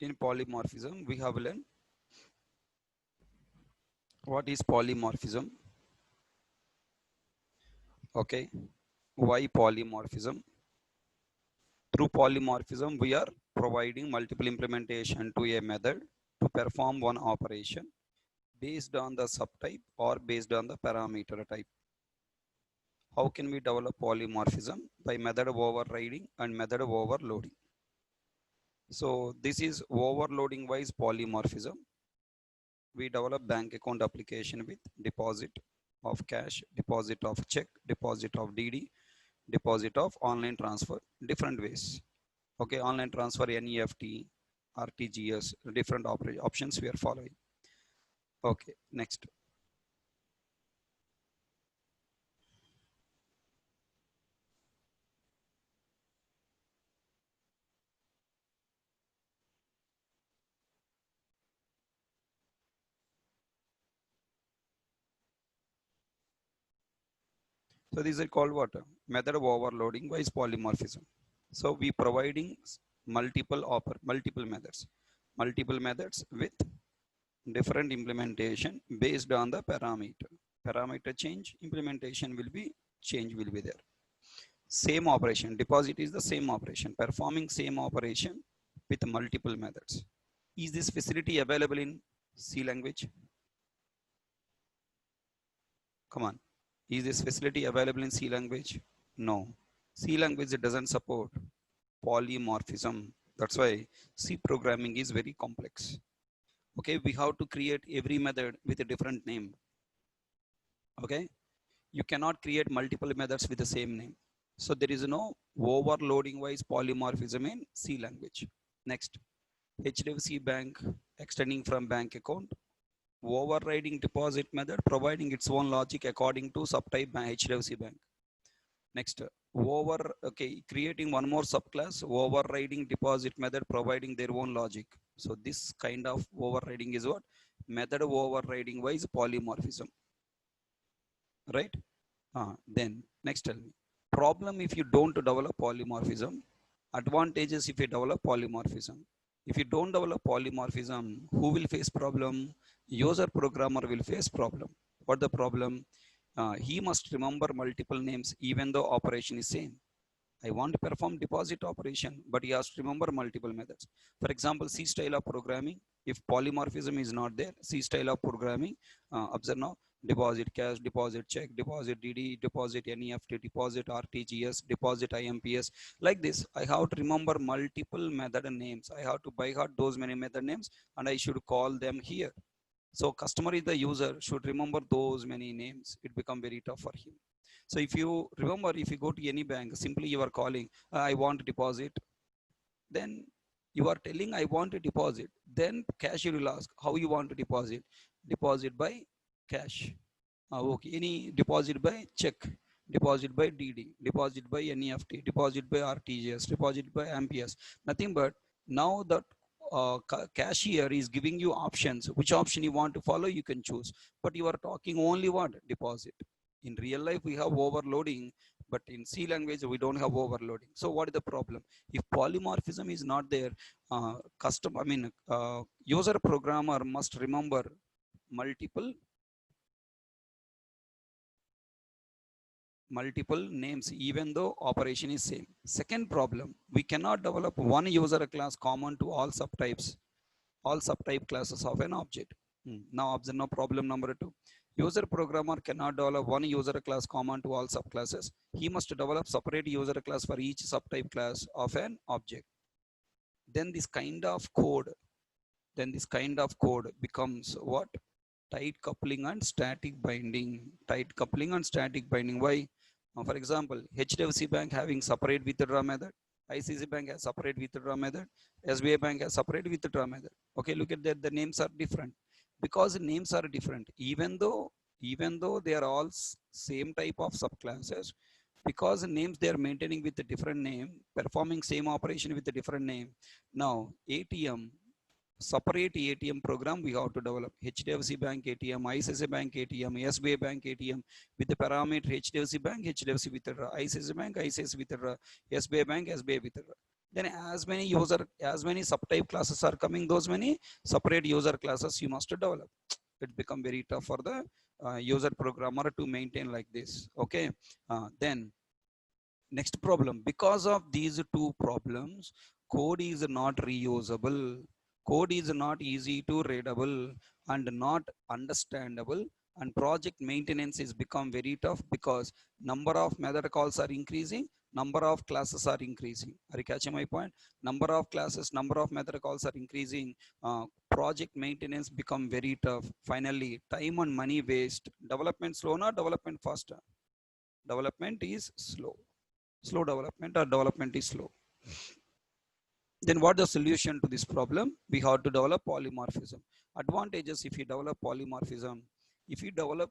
In polymorphism, we have learned what is polymorphism. Okay, why polymorphism? Through polymorphism, we are providing multiple implementation to a method to perform one operation based on the subtype or based on the parameter type. How can we develop polymorphism? By method overriding and method overloading. So this is overloading wise polymorphism. We develop bank account application with deposit of cash, deposit of check, deposit of DD, deposit of online transfer, different ways. Okay, online transfer, NEFT, RTGS, different options we are following. Okay, next. So these are called what? Method of overloading by polymorphism. So we providing multiple methods with different implementation based on the parameter. Parameter change, implementation will be there. Same operation, deposit is the same operation, performing same operation with multiple methods. Is this facility available in C language? Come on. Is this facility available in C language? No. C language doesn't support polymorphism. That's why C programming is very complex. Okay, we have to create every method with a different name. Okay, you cannot create multiple methods with the same name. So there is no overloading wise polymorphism in C language. Next, HDFC Bank extending from bank account, overriding deposit method providing its own logic according to subtype by HDFC Bank. Next, creating one more subclass, overriding deposit method providing their own logic. So this kind of overriding is what? Method of overriding wise polymorphism. Right? Then next tell me. Problem if you don't develop polymorphism. Advantages if you develop polymorphism. If you don't develop polymorphism, who will face problem? User programmer will face problem. What the problem? He must remember multiple names even though operation is same. I want to perform deposit operation, but he has to remember multiple methods. For example, C style of programming, if polymorphism is not there, C style of programming, observe now, deposit cash, deposit check, deposit DD, deposit NEFT, deposit RTGS, deposit IMPS. Like this, I have to remember multiple method names. I have to by heart those many method names and I should call them here. So customer is the user, should remember those many names. It become very tough for him. So if you remember, if you go to any bank, simply you are calling, I want deposit. Then you are telling, I want a deposit. Then cashier will ask, how you want to deposit? Deposit by cash. Okay, any deposit by check, deposit by DD, deposit by NEFT, deposit by RTGS, deposit by MPS. Nothing but now that cashier is giving you options. Which option you want to follow, you can choose. But you are talking only what? Deposit. In real life, we have overloading, but in C language, we don't have overloading. So what is the problem? If polymorphism is not there, user programmer must remember multiple names even though operation is same. Second problem, we cannot develop one user class common to all subtype classes of an object. Now observe now problem number 2. User programmer cannot develop one user class common to all subclasses. He must develop separate user class for each subtype class of an object. Then this kind of code becomes what? Tight coupling and static binding. Tight coupling and static binding. Why? For example, HDFC Bank having separate withdrawal method. ICICI Bank has separate withdrawal method. SBI Bank has separate withdrawal method. Okay, look at that. The names are different. Because names are different, even though they are all same type of subclasses, because names they are maintaining with a different name, performing same operation with a different name. Now ATM, separate ATM program we have to develop. HDFC Bank ATM, ICICI Bank ATM, SBI Bank ATM with the parameter HDFC Bank, HDFC withdraw, ICICI Bank, ICICI withdraw, SBI Bank, SBI withdraw. then as many subtype classes are coming, those many separate user classes you must develop. It become very tough for the user programmer to maintain like this. Okay, then next problem, because of these two problems, code is not reusable, code is not easy to readable and not understandable, and project maintenance is become very tough because number of method calls are increasing, number of classes are increasing. Are you catching my point? Number of classes, number of method calls are increasing, project maintenance become very tough. Finally, time and money waste. Development slow, not development faster. Development is slow development, or development is slow. Then what the solution to this problem? We have to develop polymorphism. Advantages, if you develop polymorphism, if you develop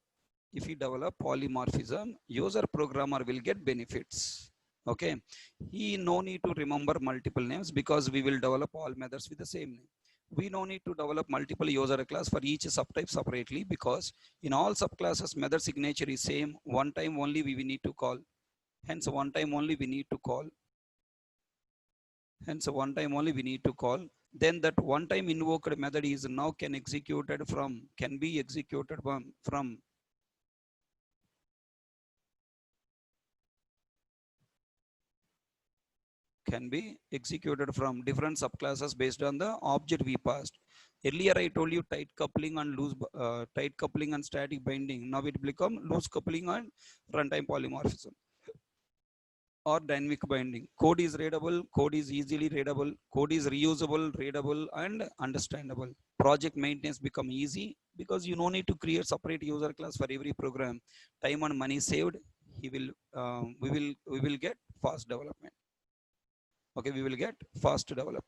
polymorphism, user programmer will get benefits. Okay, he no need to remember multiple names because we will develop all methods with the same name. We no need to develop multiple user class for each subtype separately because in all subclasses method signature is same. One time only we will need to call. Hence one time only we need to call. Hence one time only we need to call. Then that one time invoked method is now can be executed from can be executed from different subclasses based on the object we passed. Earlier I told you tight coupling and tight coupling and static binding. Now it become loose coupling and runtime polymorphism or dynamic binding. Code is readable, code is easily readable, code is reusable, readable, and understandable. Project maintenance become easy because you no need to create separate user class for every program. Time and money saved. He will, we will get fast development. Okay, we will get fast development.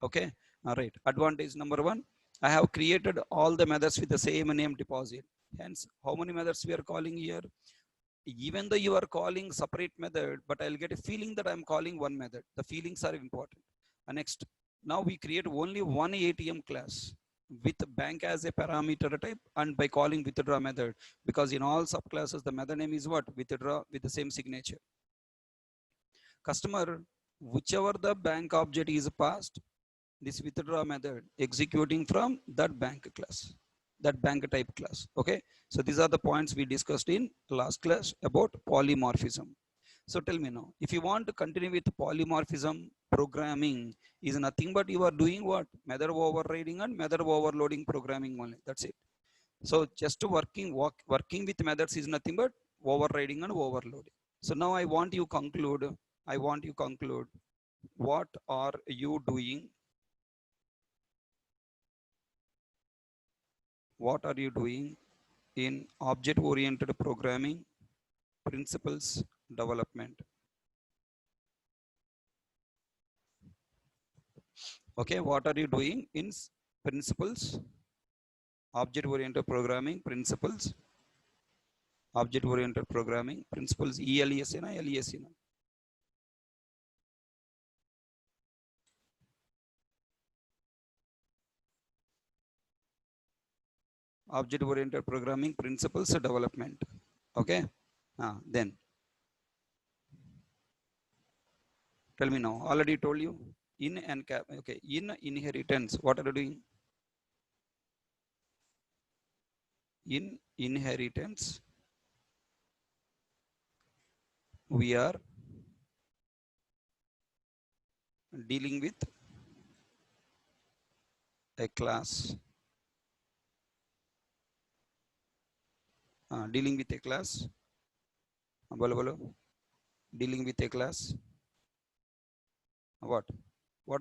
Okay, all right. Advantage number one, I have created all the methods with the same name deposit. Hence, how many methods we are calling here? Even though you are calling separate method, but I'll get a feeling that I'm calling one method. The feelings are important. And next, now we create only one ATM class with bank as a parameter type and by calling withdraw method, because in all subclasses, the method name is what? Withdraw with the same signature. Customer, whichever the bank object is passed, this withdraw method executing from that bank class, that bank type class. Okay, so these are the points we discussed in last class about polymorphism. So tell me now, if you want to continue with polymorphism programming, is nothing but you are doing what? Method overriding and method overloading programming only. That's it. So just working with methods is nothing but overriding and overloading. So now I want you conclude. I want you conclude. What are you doing? What are you doing in object-oriented programming principles development? Okay, what are you doing in principles, object-oriented programming principles, object-oriented programming principles, ELES na LES na? Object-oriented programming principles development. Okay, then tell me now. Already told you in and cap. Okay, in inheritance, what are you doing? In inheritance, we are dealing with a class, dealing with a class, dealing with a class. What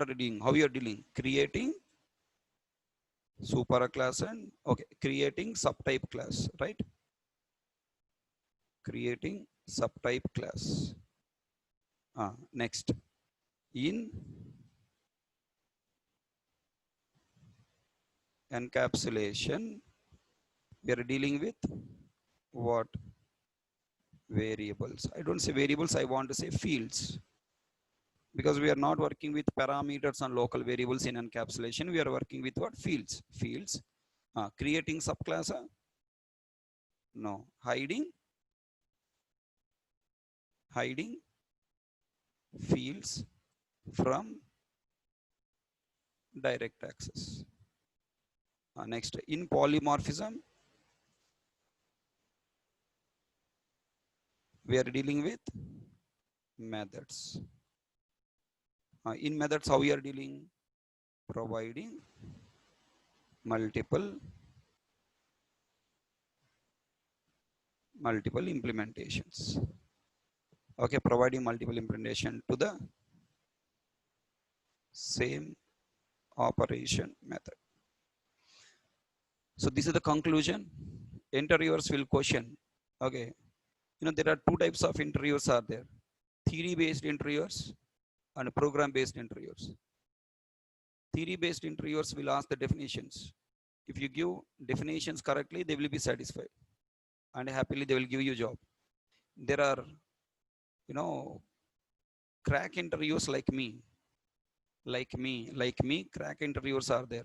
are you doing? How you are dealing? Creating super class and okay, creating subtype class, right? Creating subtype class. Next, in encapsulation, we are dealing with what? Variables. I don't say variables, I want to say fields, because we are not working with parameters and local variables in encapsulation. We are working with what? Fields. Creating subclass. No. Hiding fields from direct access. Next, in polymorphism, we are dealing with methods. In methods, how we are dealing? Providing multiple implementations. Okay, providing multiple implementation to the same operation method. So this is the conclusion. Interviewers will question. Okay, there are two types of interviewers are there: theory based interviewers and program based interviewers. Theory based interviewers will ask the definitions. If you give definitions correctly, they will be satisfied and happily they will give you job. There are crack interviews like me, crack interviewers are there.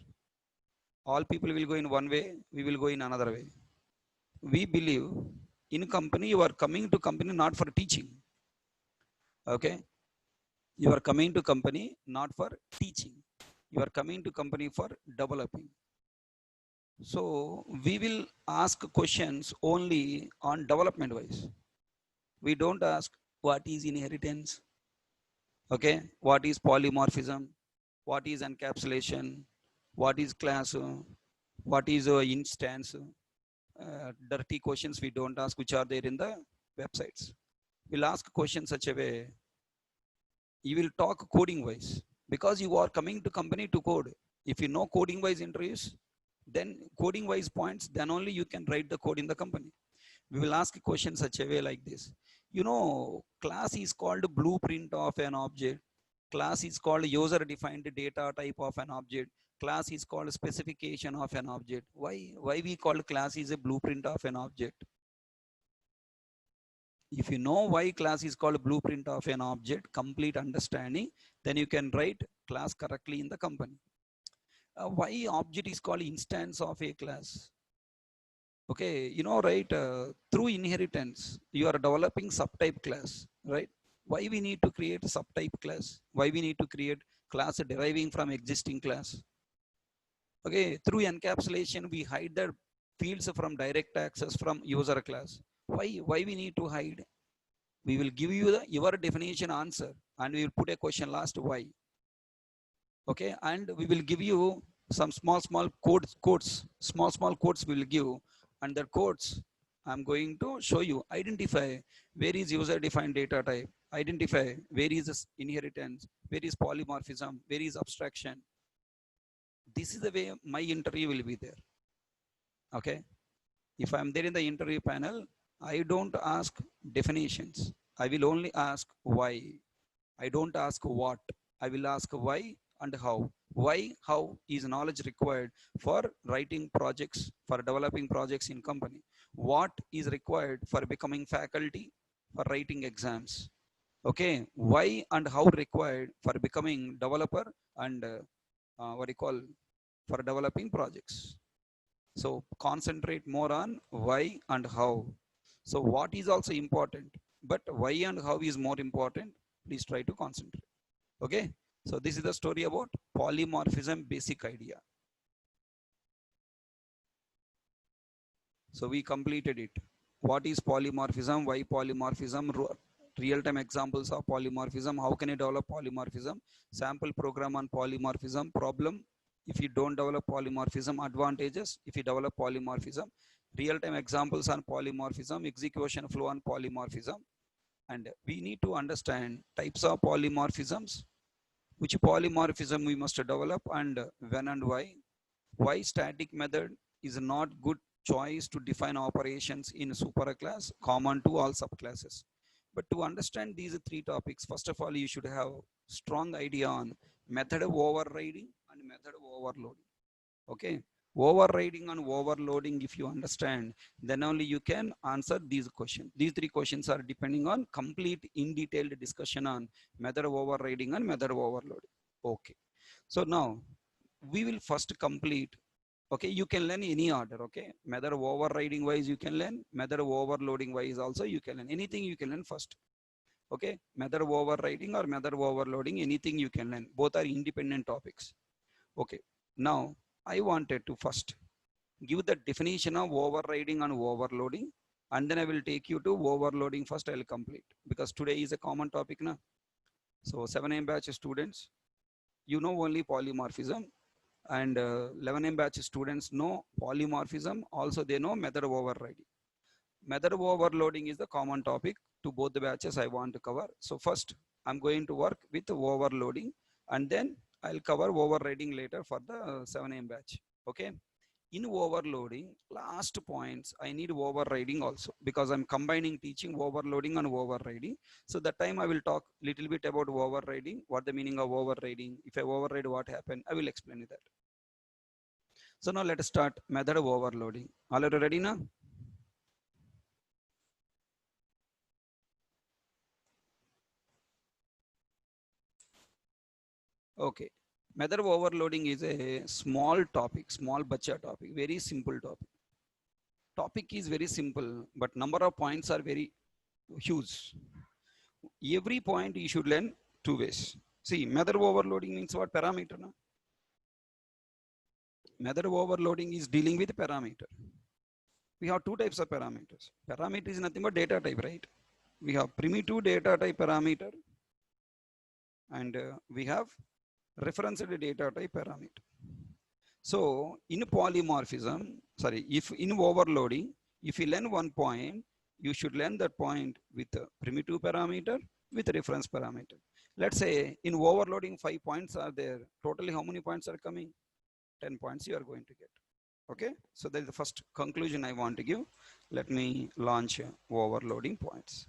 All people will go in one way, we will go in another way. We believe in company, you are coming to company not for teaching. Okay, you are coming to company not for teaching, you are coming to company for developing. So we will ask questions only on development wise. We don't ask what is inheritance, okay, what is polymorphism, what is encapsulation, what is class, what is instance. Dirty questions we don't ask, which are there in the websites. We'll ask questions such a way you will talk coding wise, because you are coming to company to code. If you know coding wise interviews, then coding wise points, then only you can write the code in the company. We will ask a question such a way like this: class is called blueprint of an object, class is called user defined data type of an object, class is called specification of an object. Why we call class is a blueprint of an object? If you know why class is called blueprint of an object, complete understanding, then you can write class correctly in the company. Why object is called instance of a class? Okay, right, through inheritance you are developing subtype class, right? Why we need to create subtype class? Why we need to create class deriving from existing class? Okay, through encapsulation we hide the fields from direct access from user class. Why we need to hide? We will give you your definition answer, and we will put a question last why. Okay, and we will give you some small codes, small codes we will give, and the codes I'm going to show you. Identify where is user defined data type, identify where is this inheritance, where is polymorphism, where is abstraction. This is the way my interview will be there. Okay, if I'm there in the interview panel, I don't ask definitions, I will only ask why. I don't ask what, I will ask why and how. Why, how is knowledge required for writing projects, for developing projects in company? What is required for becoming faculty, for writing exams? Okay, why and how required for becoming developer and what do you call, for developing projects. So concentrate more on why and how. So what is also important, but why and how is more important. Please try to concentrate. Okay, so this is the story about polymorphism basic idea. So we completed it. What is polymorphism? Why polymorphism? Real-time examples of polymorphism. How can you develop polymorphism? Sample program on polymorphism. Problem if you don't develop polymorphism. Advantages if you develop polymorphism. Real-time examples on polymorphism. Execution flow on polymorphism. And we need to understand types of polymorphisms, which polymorphism we must develop, and when and why. Why static method is not good choice to define operations in superclass common to all subclasses. But to understand these three topics, first of all, you should have strong idea on method of overriding and method of overloading. Okay, overriding and overloading, if you understand, then only you can answer these questions. These three questions are depending on complete in detailed discussion on method of overriding and method of overloading. Okay, so now we will first complete. Okay, you can learn any order. Okay, method of overriding wise you can learn, method of overloading wise also you can learn. Anything you can learn first. Okay, method overriding or method overloading, anything you can learn. Both are independent topics. Okay, now I wanted to first give the definition of overriding and overloading, and then I will take you to overloading first. I will complete because today is a common topic now. So 7M batch students, you know only polymorphism, and 11M batch students know polymorphism. Also they know method overriding. Method overloading is the common topic to both the batches I want to cover. So first I'm going to work with overloading, and then I'll cover overriding later for the 7M batch. Okay. In overloading, last points, I need overriding also because I'm combining teaching overloading and overriding. So that time I will talk little bit about overriding, what the meaning of overriding. If I override, what happened, I will explain you that. So now let us start method of overloading. All are ready now? Okay. Method of overloading is a small topic, small bacha topic, very simple topic. Topic is very simple, but number of points are very huge. Every point you should learn two ways. See, method of overloading means what? Parameter. No? Method of overloading is dealing with parameter. We have two types of parameters. Parameter is nothing but data type, right? We have primitive data type parameter, and we have referenced data type parameter. So in polymorphism, sorry, if in overloading, if you learn one point, you should learn that point with a primitive parameter with a reference parameter. Let's say in overloading 5 points are there. Totally how many points are coming? 10 points you are going to get. Okay, so that is the first conclusion I want to give. Let me launch overloading points.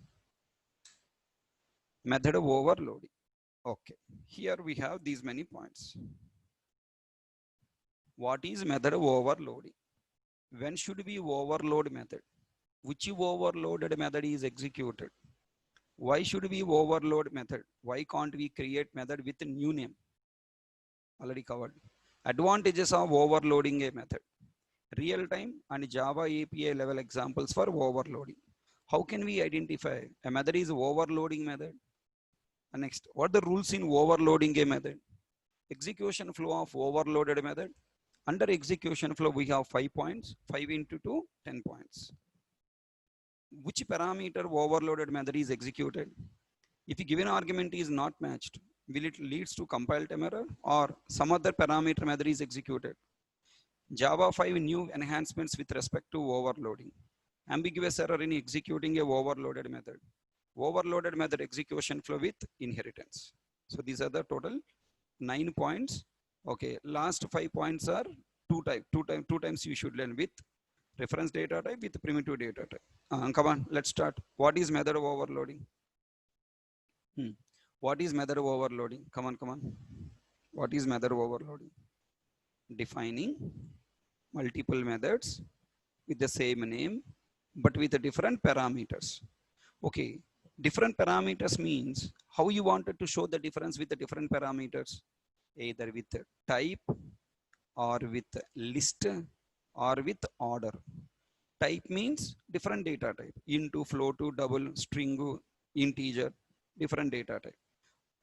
Method of overloading. Okay, here we have these many points. What is method of overloading? When should we overload method? Which overloaded method is executed? Why should we overload method? Why can't we create method with a new name? Already covered. Advantages of overloading a method. Real time and Java API level examples for overloading. How can we identify a method is overloading method? And next, what are the rules in overloading a method? Execution flow of overloaded method. Under execution flow, we have 5 points, 5 into 2, 10 points. Which parameter overloaded method is executed? If a given argument is not matched, will it leads to compile time error or some other parameter method is executed? Java 5 new enhancements with respect to overloading. Ambiguous error in executing a overloaded method. Overloaded method execution flow with inheritance. So these are the total 9 points. Okay, last 5 points are two times you should learn with reference data type with primitive data type. Come on, let's start. What is method of overloading? What is method of overloading? Come on, come on. What is method of overloading? Defining multiple methods with the same name, but with the different parameters. Okay, different parameters means how you wanted to show the difference with the different parameters, either with type or with list or with order. Type means different data type, into, float, double, string, integer, different data type.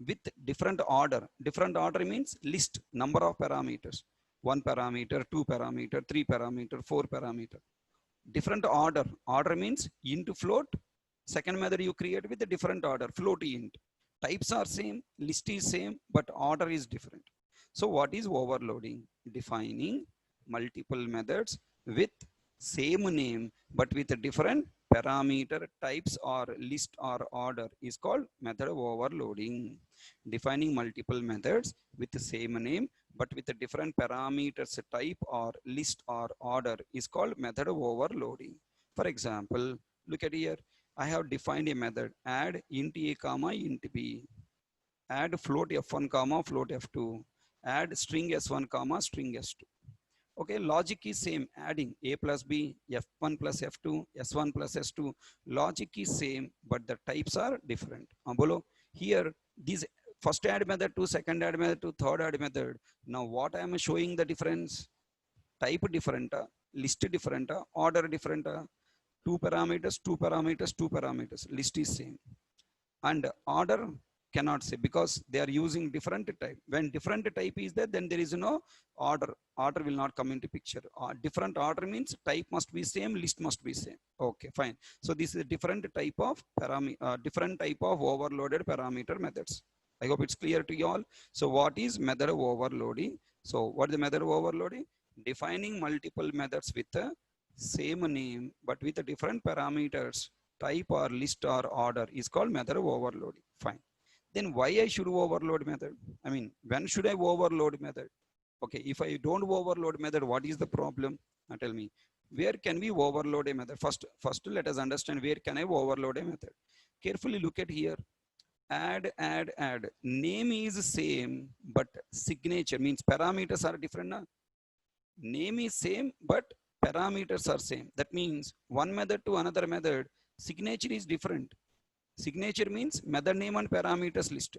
With different order means list, number of parameters, 1 parameter, 2 parameter, 3 parameter, 4 parameter. Different order means into, float. Second method you create with a different order, float int. Types are same, list is same, but order is different. So what is overloading? Defining multiple methods with same name, but with a different parameter types or list or order is called method of overloading. Defining multiple methods with the same name, but with a different parameters type or list or order is called method of overloading. For example, look at here. I have defined a method add int a comma int b, add float f1 comma float f2, add string s1 comma string s2. Okay, logic is same, adding a plus b, f1 plus f2, s1 plus s2. Logic is same, but the types are different. Below here, these first add method to second add method to third add method. Now what I am showing the difference? Type different, list different, order different, two parameters, two parameters, two parameters. List is same. and order cannot say because they are using different type. When different type is there, then there is no order. Order will not come into picture. Different order means type must be same, list must be same. Okay, fine. So this is a different type of different type of overloaded parameter methods. I hope it's clear to you all. So what is method overloading? So what is the method overloading? Defining multiple methods with the same name but with the different parameters, type or list or order, is called method overloading. Fine. Then why I should overload method? I mean, when should I overload method? Okay, if I don't overload method, what is the problem? Tell me, where can we overload a method? First let us understand where can I overload a method. Carefully look at here. Add. Name is same, but signature means parameters are different. Na? Name is same, but parameters are same. That means one method to another method, signature is different. Signature means method name and parameters list.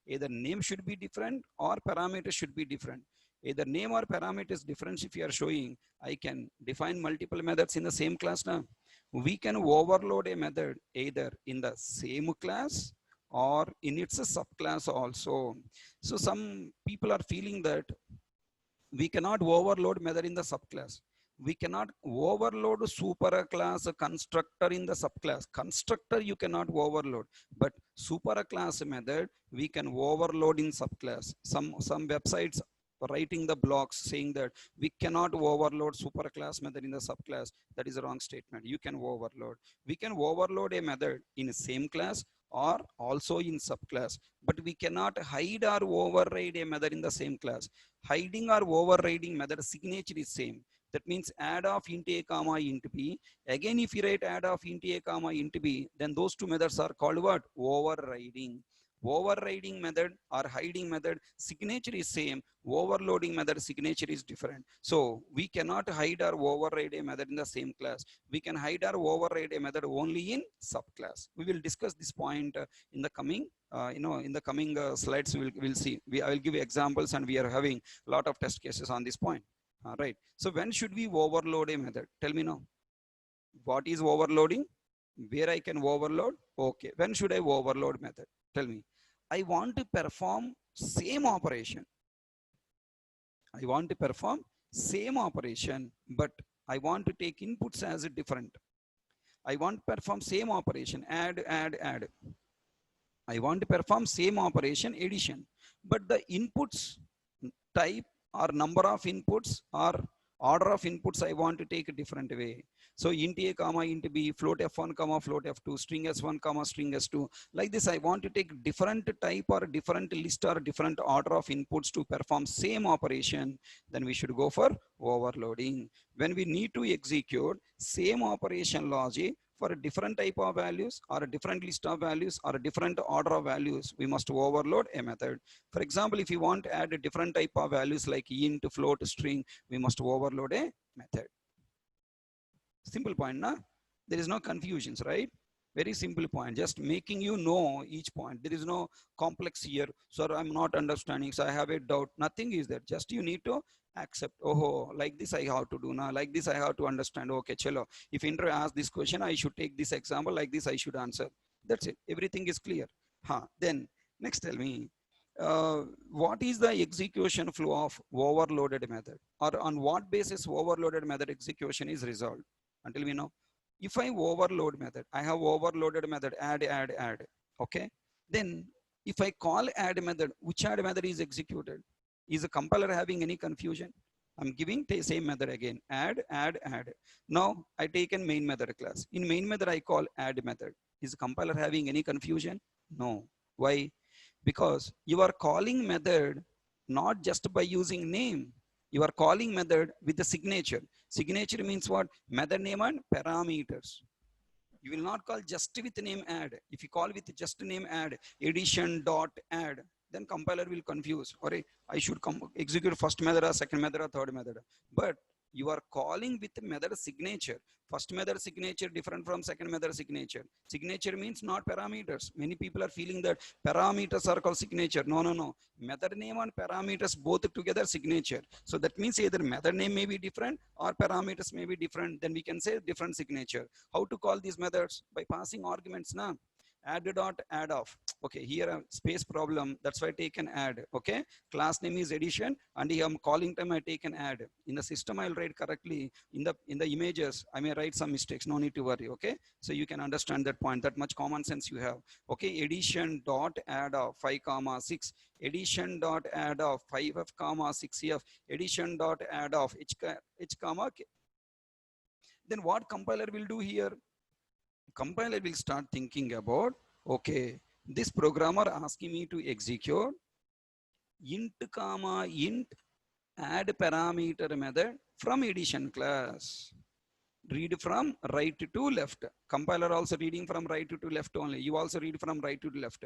Either name should be different or parameters should be different. Either name or parameters difference if you are showing, I can define multiple methods in the same class now. We can overload a method either in the same class or in its subclass also. So some people are feeling that we cannot overload method in the subclass. We cannot overload superclass constructor in the subclass. Constructor you cannot overload, but superclass method we can overload in subclass. Some websites writing the blocks saying that we cannot overload superclass method in the subclass. That is a wrong statement. You can overload. We can overload a method in the same class or also in subclass, but we cannot hide or override a method in the same class. Hiding or overriding method signature is same. That means add of int a comma int b. Again, if you write add of int a comma int b, then those two methods are called what? Overriding. Overriding method or hiding method signature is same. Overloading method signature is different. So we cannot hide or override a method in the same class. We can hide or override a method only in subclass. We will discuss this point in the coming in the coming slides. We'll see. I will give you examples, and we are having a lot of test cases on this point. Right. So when should we overload a method? Tell me now. What is overloading? Where I can overload? Okay. When should I overload method? Tell me. I want to perform same operation. I want to perform same operation, but I want to take inputs as a different. I want to perform same operation, add. I want to perform same operation, addition, but the inputs type or number of inputs or order of inputs I want to take a different way. So int a comma int b, float f1 comma float f2, string s1 comma string s2. Like this, I want to take different type or different list or different order of inputs to perform same operation. Then we should go for overloading. When we need to execute same operation logic for a different type of values or a different list of values or a different order of values, we must overload a method. For example, if you want to add a different type of values like int, float, string, we must overload a method. Simple point, na? There is no confusions, right? Very simple point, just making you know each point. There is no complex here. Sir, I'm not understanding, so I have a doubt. Nothing is there. Just you need to accept. Oh, like this I have to do now. Like this I have to understand. Okay, chalo. If interview asks this question, I should take this example. Like this I should answer. That's it. Everything is clear. Then next tell me, what is the execution flow of overloaded method, or on what basis overloaded method execution is resolved? Until we know, if I overload method, I have overloaded method add. Okay, then if I call add method, which add method is executed? Is the compiler having any confusion? I'm giving the same method again, add. Now I take in main method class. In main method I call add method. Is the compiler having any confusion? No. Why? Because you are calling method not just by using name. You are calling method with the signature. Signature means what? Method name and parameters. You will not call just with name add. If you call with just name add, addition dot add, then compiler will confuse. Or I should execute first method or second method or third method. But you are calling with method signature. First method signature different from second method signature. Signature means not parameters. Many people are feeling that parameters are called signature. No. Method name and parameters both together signature. So that means either method name may be different or parameters may be different. Then we can say different signature. How to call these methods? By passing arguments now. add dot add of. Okay, here a space problem, that's why I take an add. Okay, class name is addition, and here I'm calling time I take an add. In the system I'll write correctly. In the images I may write some mistakes, no need to worry. Okay, so you can understand that point, that much common sense you have. Okay, addition dot add of 5 comma 6, addition dot add of 5f comma 6f, addition dot add of h comma k. Then what compiler will do here? Compiler will start thinking about, okay, this programmer asking me to execute int comma int add parameter method from addition class. Read from right to left. Compiler also reading from right to left only. You also read from right to left.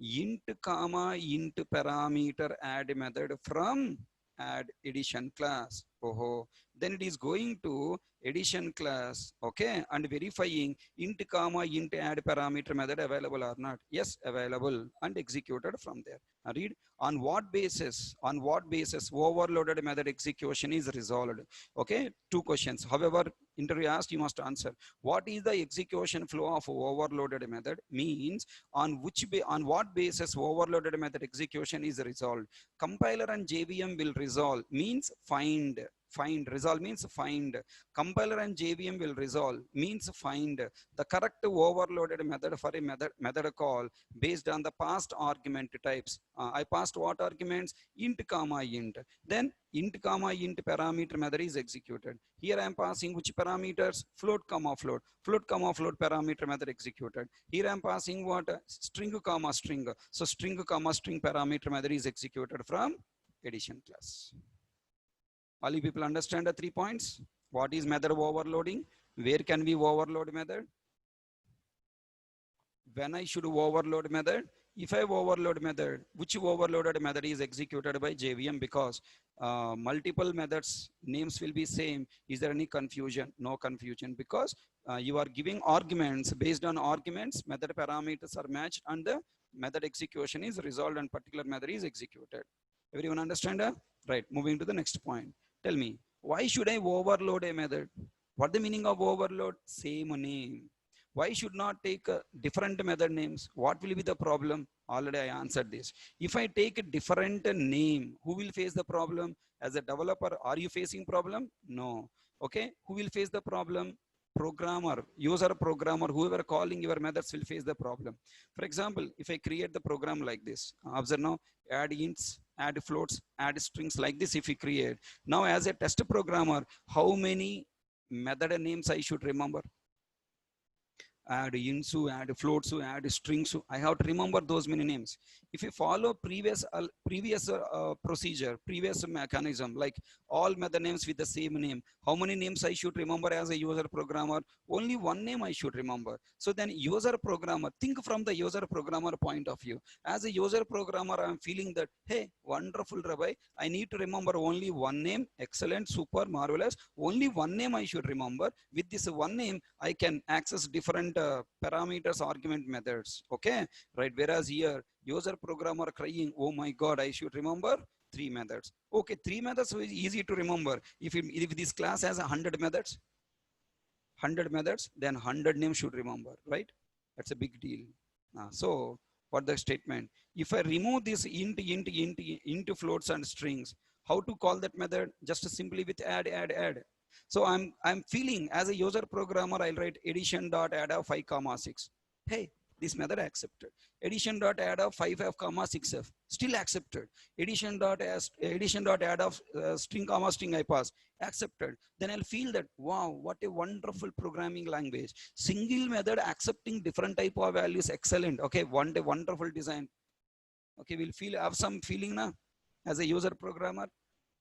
Int comma int parameter add method from add addition class. Oh, then it is going to addition class, okay, and verifying int comma int add parameter method available or not. Yes, available, and executed from there. Now read, on what basis overloaded method execution is resolved. Okay, two questions. However, interview asked, you must answer. What is the execution flow of overloaded method? Means on what basis overloaded method execution is resolved. Compiler and JVM will resolve, means find. Resolve means find. Compiler and JVM will resolve, means find the correct overloaded method for a method call based on the past argument types. I passed what arguments? Int comma int. Then int comma int parameter method is executed. Here I am passing which parameters? Float comma float. Float comma float parameter method executed. Here I am passing what? String comma string. So string comma string parameter method is executed from addition class. All you people understand the 3 points? What is method overloading? Where can we overload method? When I should overload method? If I overload method, which overloaded method is executed by JVM? Because multiple methods names will be same. Is there any confusion? No confusion, because you are giving arguments. Based on arguments, method parameters are matched and the method execution is resolved and particular method is executed. Everyone understand? Right, moving to the next point. Tell me, why should I overload a method? What the meaning of overload? Same name. Why should not take different method names? What will be the problem? Already I answered this. If I take a different name, who will face the problem? As a developer, are you facing problem? No. Okay, who will face the problem? Programmer, user programmer, whoever calling your methods will face the problem. For example, if I create the program like this, observe now, add ints, add floats, add strings like this if we create. Now as a test programmer, how many method names I should remember? Add ints, add floats, add strings. I have to remember those many names. If you follow previous procedure, previous mechanism, like all method names with the same name, how many names I should remember as a user programmer? Only one name I should remember. So then user programmer, think from the user programmer point of view. As a user programmer, I'm feeling that, hey, wonderful Rabbi, I need to remember only one name. Excellent, super, marvelous. Only one name I should remember. With this one name, I can access different parameters, argument methods. Okay, right? Whereas here, user programmer crying, oh my God, I should remember 3 methods. Okay, 3 methods is easy to remember. If this class has 100 methods, then 100 names should remember, right? That's a big deal. So what the statement? If I remove this int floats and strings, how to call that method? Just simply with add. So I'm feeling as a user programmer, I'll write addition.add of 5 comma 6. Hey, this method accepted. Addition.add of 5f comma 6f, still accepted. Addition.add of string comma string I pass, accepted. Then I'll feel that, wow, what a wonderful programming language. Single method accepting different type of values, excellent. Okay, wonderful design. Okay, we'll have some feeling now as a user programmer.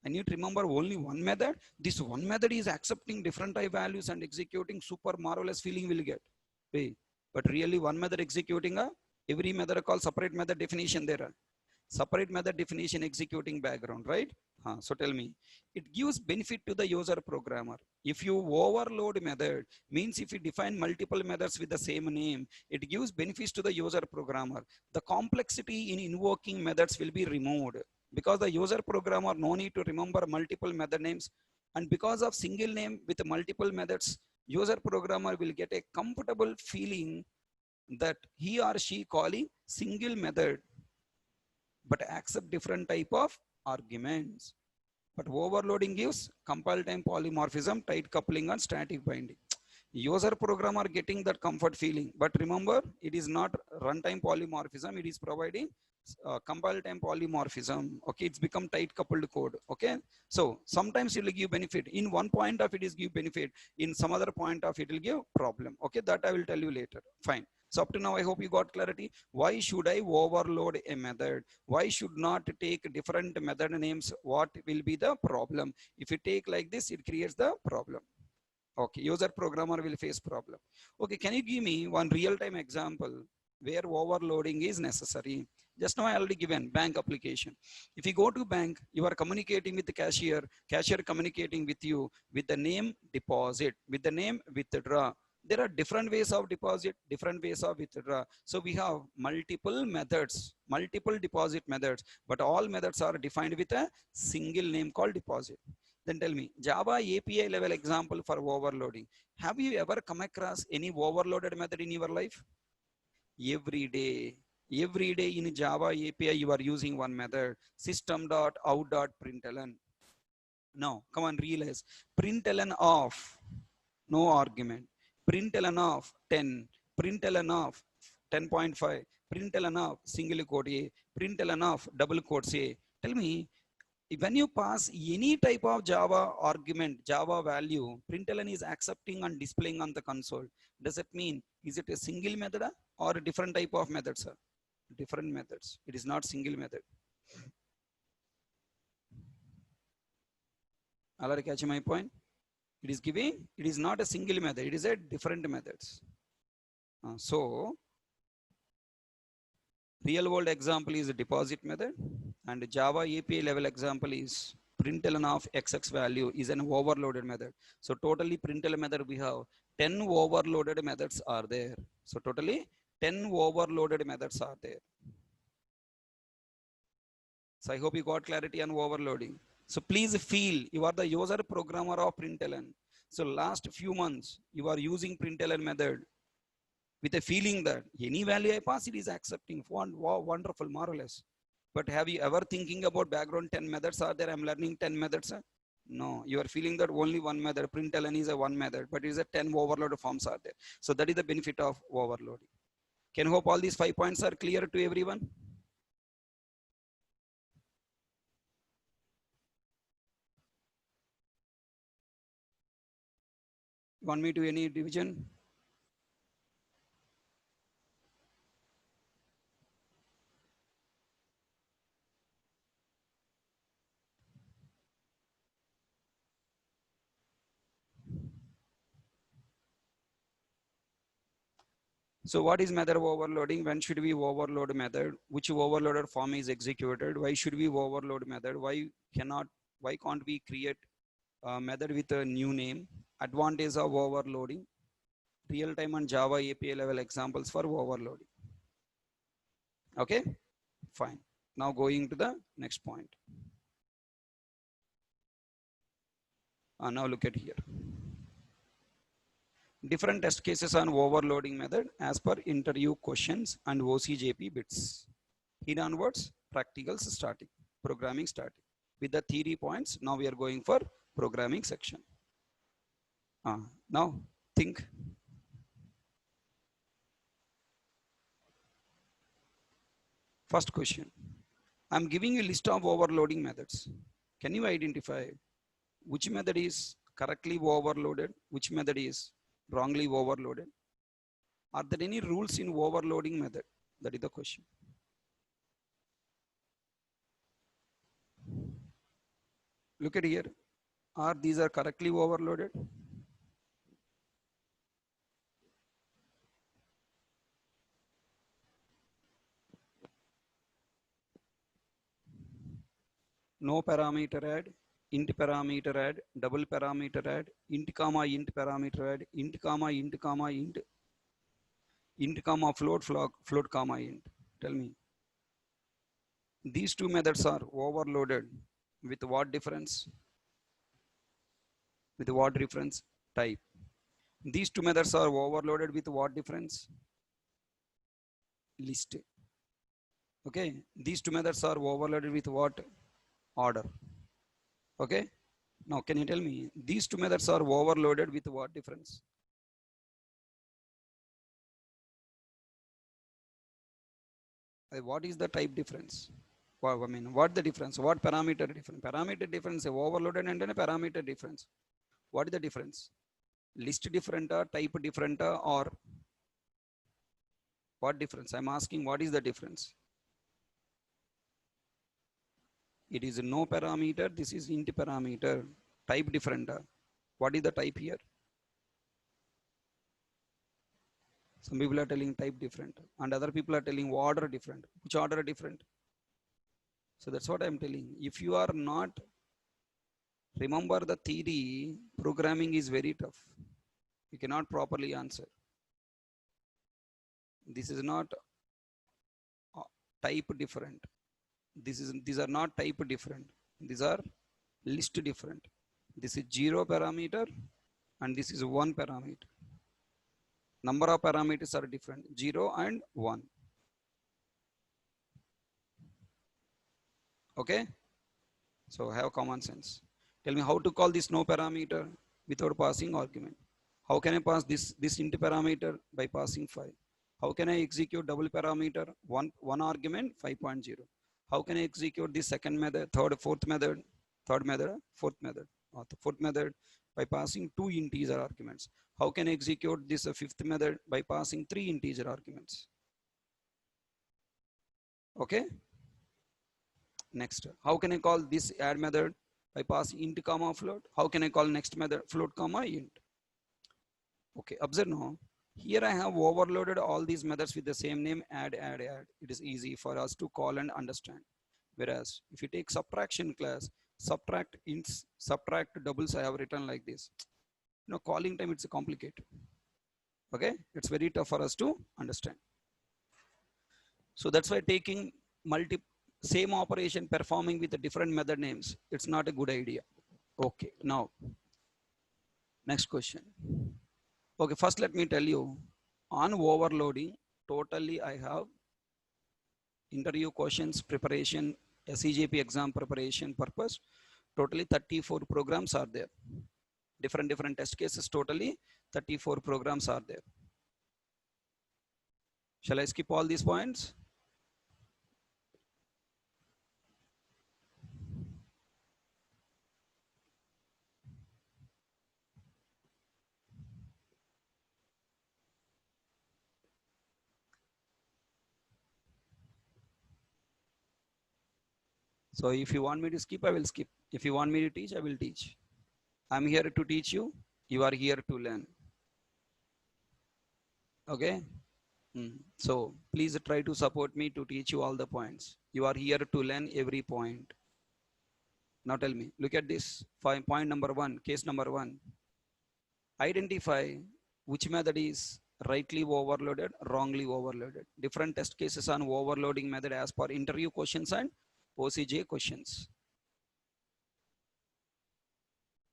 I need to remember only one method. This one method is accepting different type values and executing, super marvelous feeling will get. Hey, but really one method executing every method called separate method definition there. Separate method definition executing background, right? So tell me, it gives benefit to the user programmer. If you overload method, means if you define multiple methods with the same name, it gives benefits to the user programmer. The complexity in invoking methods will be removed, because the user programmer no need to remember multiple method names, and because of single name with multiple methods, user programmer will get a comfortable feeling that he or she calling single method, but accept different type of arguments. But overloading gives compile time polymorphism, tight coupling, and static binding. User program are getting that comfort feeling, but remember, it is not runtime polymorphism. It is providing compile time polymorphism. Okay, it's become tight coupled code. Okay, so sometimes it will give benefit. In one point of it is give benefit. In some other point of it will give problem. Okay, that I will tell you later. Fine. So up to now, I hope you got clarity. Why should I overload a method? Why should not take different method names? What will be the problem? If you take like this, it creates the problem. Okay, user programmer will face problem. Okay, can you give me one real-time example where overloading is necessary? Just now I already given bank application. If you go to bank, you are communicating with the cashier communicating with you with the name deposit, with the name withdraw. There are different ways of deposit, different ways of withdraw. So we have multiple methods, multiple deposit methods, but all methods are defined with a single name called deposit. Then tell me, Java API level example for overloading. Have you ever come across any overloaded method in your life? Every day in Java API, you are using one method, system.out.println. Now, come on, realize, println of, no argument, println of 10, println of 10.5, println of single quote A, println of double quotes A. Tell me, when you pass any type of Java argument, Java value, println is accepting and displaying on the console. Does it mean, is it a single method or a different type of methods? Different methods. It is not single method. All are catching my point? It is giving, it is not a single method. It is a different methods. So, real world example is a deposit method, and Java API level example is println of XX value is an overloaded method. So totally println method we have 10 overloaded methods are there. So totally 10 overloaded methods are there. So I hope you got clarity on overloading. So please feel you are the user programmer of println. So last few months you are using println method with a feeling that any value I pass, it is accepting. Wow, wonderful, marvelous. But have you ever thinking about background 10 methods are there? I'm learning 10 methods. No, you are feeling that only one method, println is a one method, but it is a 10 overloaded forms are there. So that is the benefit of overloading. Can hope all these 5 points are clear to everyone? Want me to any division? So what is method overloading? When should we overload method? Which overloaded form is executed? Why should we overload method? Why can't we create a method with a new name? Advantage of overloading. Real time and Java API level examples for overloading. Okay, fine. Now going to the next point. Now look at here. Different test cases on overloading method as per interview questions and OCJP bits. Here onwards, practicals starting, programming starting. With the theory points, now we are going for programming section. Now think. First question. I'm giving you a list of overloading methods. Can you identify which method is correctly overloaded, which method is wrongly overloaded? Are there any rules in overloading method? That is the question. Look at here. Are these are correctly overloaded? No parameter add, int parameter add, double parameter add, int comma int parameter add, int comma int comma int, int comma float float comma int. Tell me. These two methods are overloaded with what difference? With what difference? Type. These two methods are overloaded with what difference? list. Okay, these two methods are overloaded with what? Order. Okay, now can you tell me these two methods are overloaded with what difference? What is the type difference? Well, I mean, what the difference? What parameter difference? Parameter difference, overloaded and then a parameter difference. What is the difference? List different, type different, or what difference? I'm asking, what is the difference? It is no parameter. This is int parameter. Type different. What is the type here? Some people are telling type different, and other people are telling order different. Which order different? So that's what I'm telling. If you are not remember the theory, programming is very tough. You cannot properly answer. This is not type different. These are not type different. These are list different. This is 0 parameter and this is 1 parameter. Number of parameters are different, 0 and 1. Okay, so have common sense. Tell me how to call this no parameter without passing argument. How can I pass this int parameter? By passing 5. How can I execute double parameter? One argument 5.0. How can I execute the second method, fourth method, fourth method, fourth method by passing 2 integer arguments? How can I execute this fifth method? By passing 3 integer arguments. Okay. Next, how can I call this add method? By passing int comma float. How can I call next method? Float comma int. Okay, observe now. Here I have overloaded all these methods with the same name, add. It is easy for us to call and understand. Whereas if you take subtraction class, subtract ints, subtract doubles, I have written like this. You know, calling time, it's complicated. Okay, it's very tough for us to understand. So that's why taking same operation performing with the different method names, it's not a good idea. Okay, now next question. Okay, first let me tell you, on overloading, totally I have interview questions preparation, SEJP exam preparation purpose, totally 34 programs are there. Different test cases, totally 34 programs are there. Shall I skip all these points? So if you want me to skip, I will skip. If you want me to teach, I will teach. I'm here to teach you. You are here to learn. Okay. So please try to support me to teach you all the points. You are here to learn every point. Now tell me, look at this. Point number 1, case number 1. Identify which method is rightly overloaded, wrongly overloaded. Different test cases on overloading method as per interview questions and OCJ questions.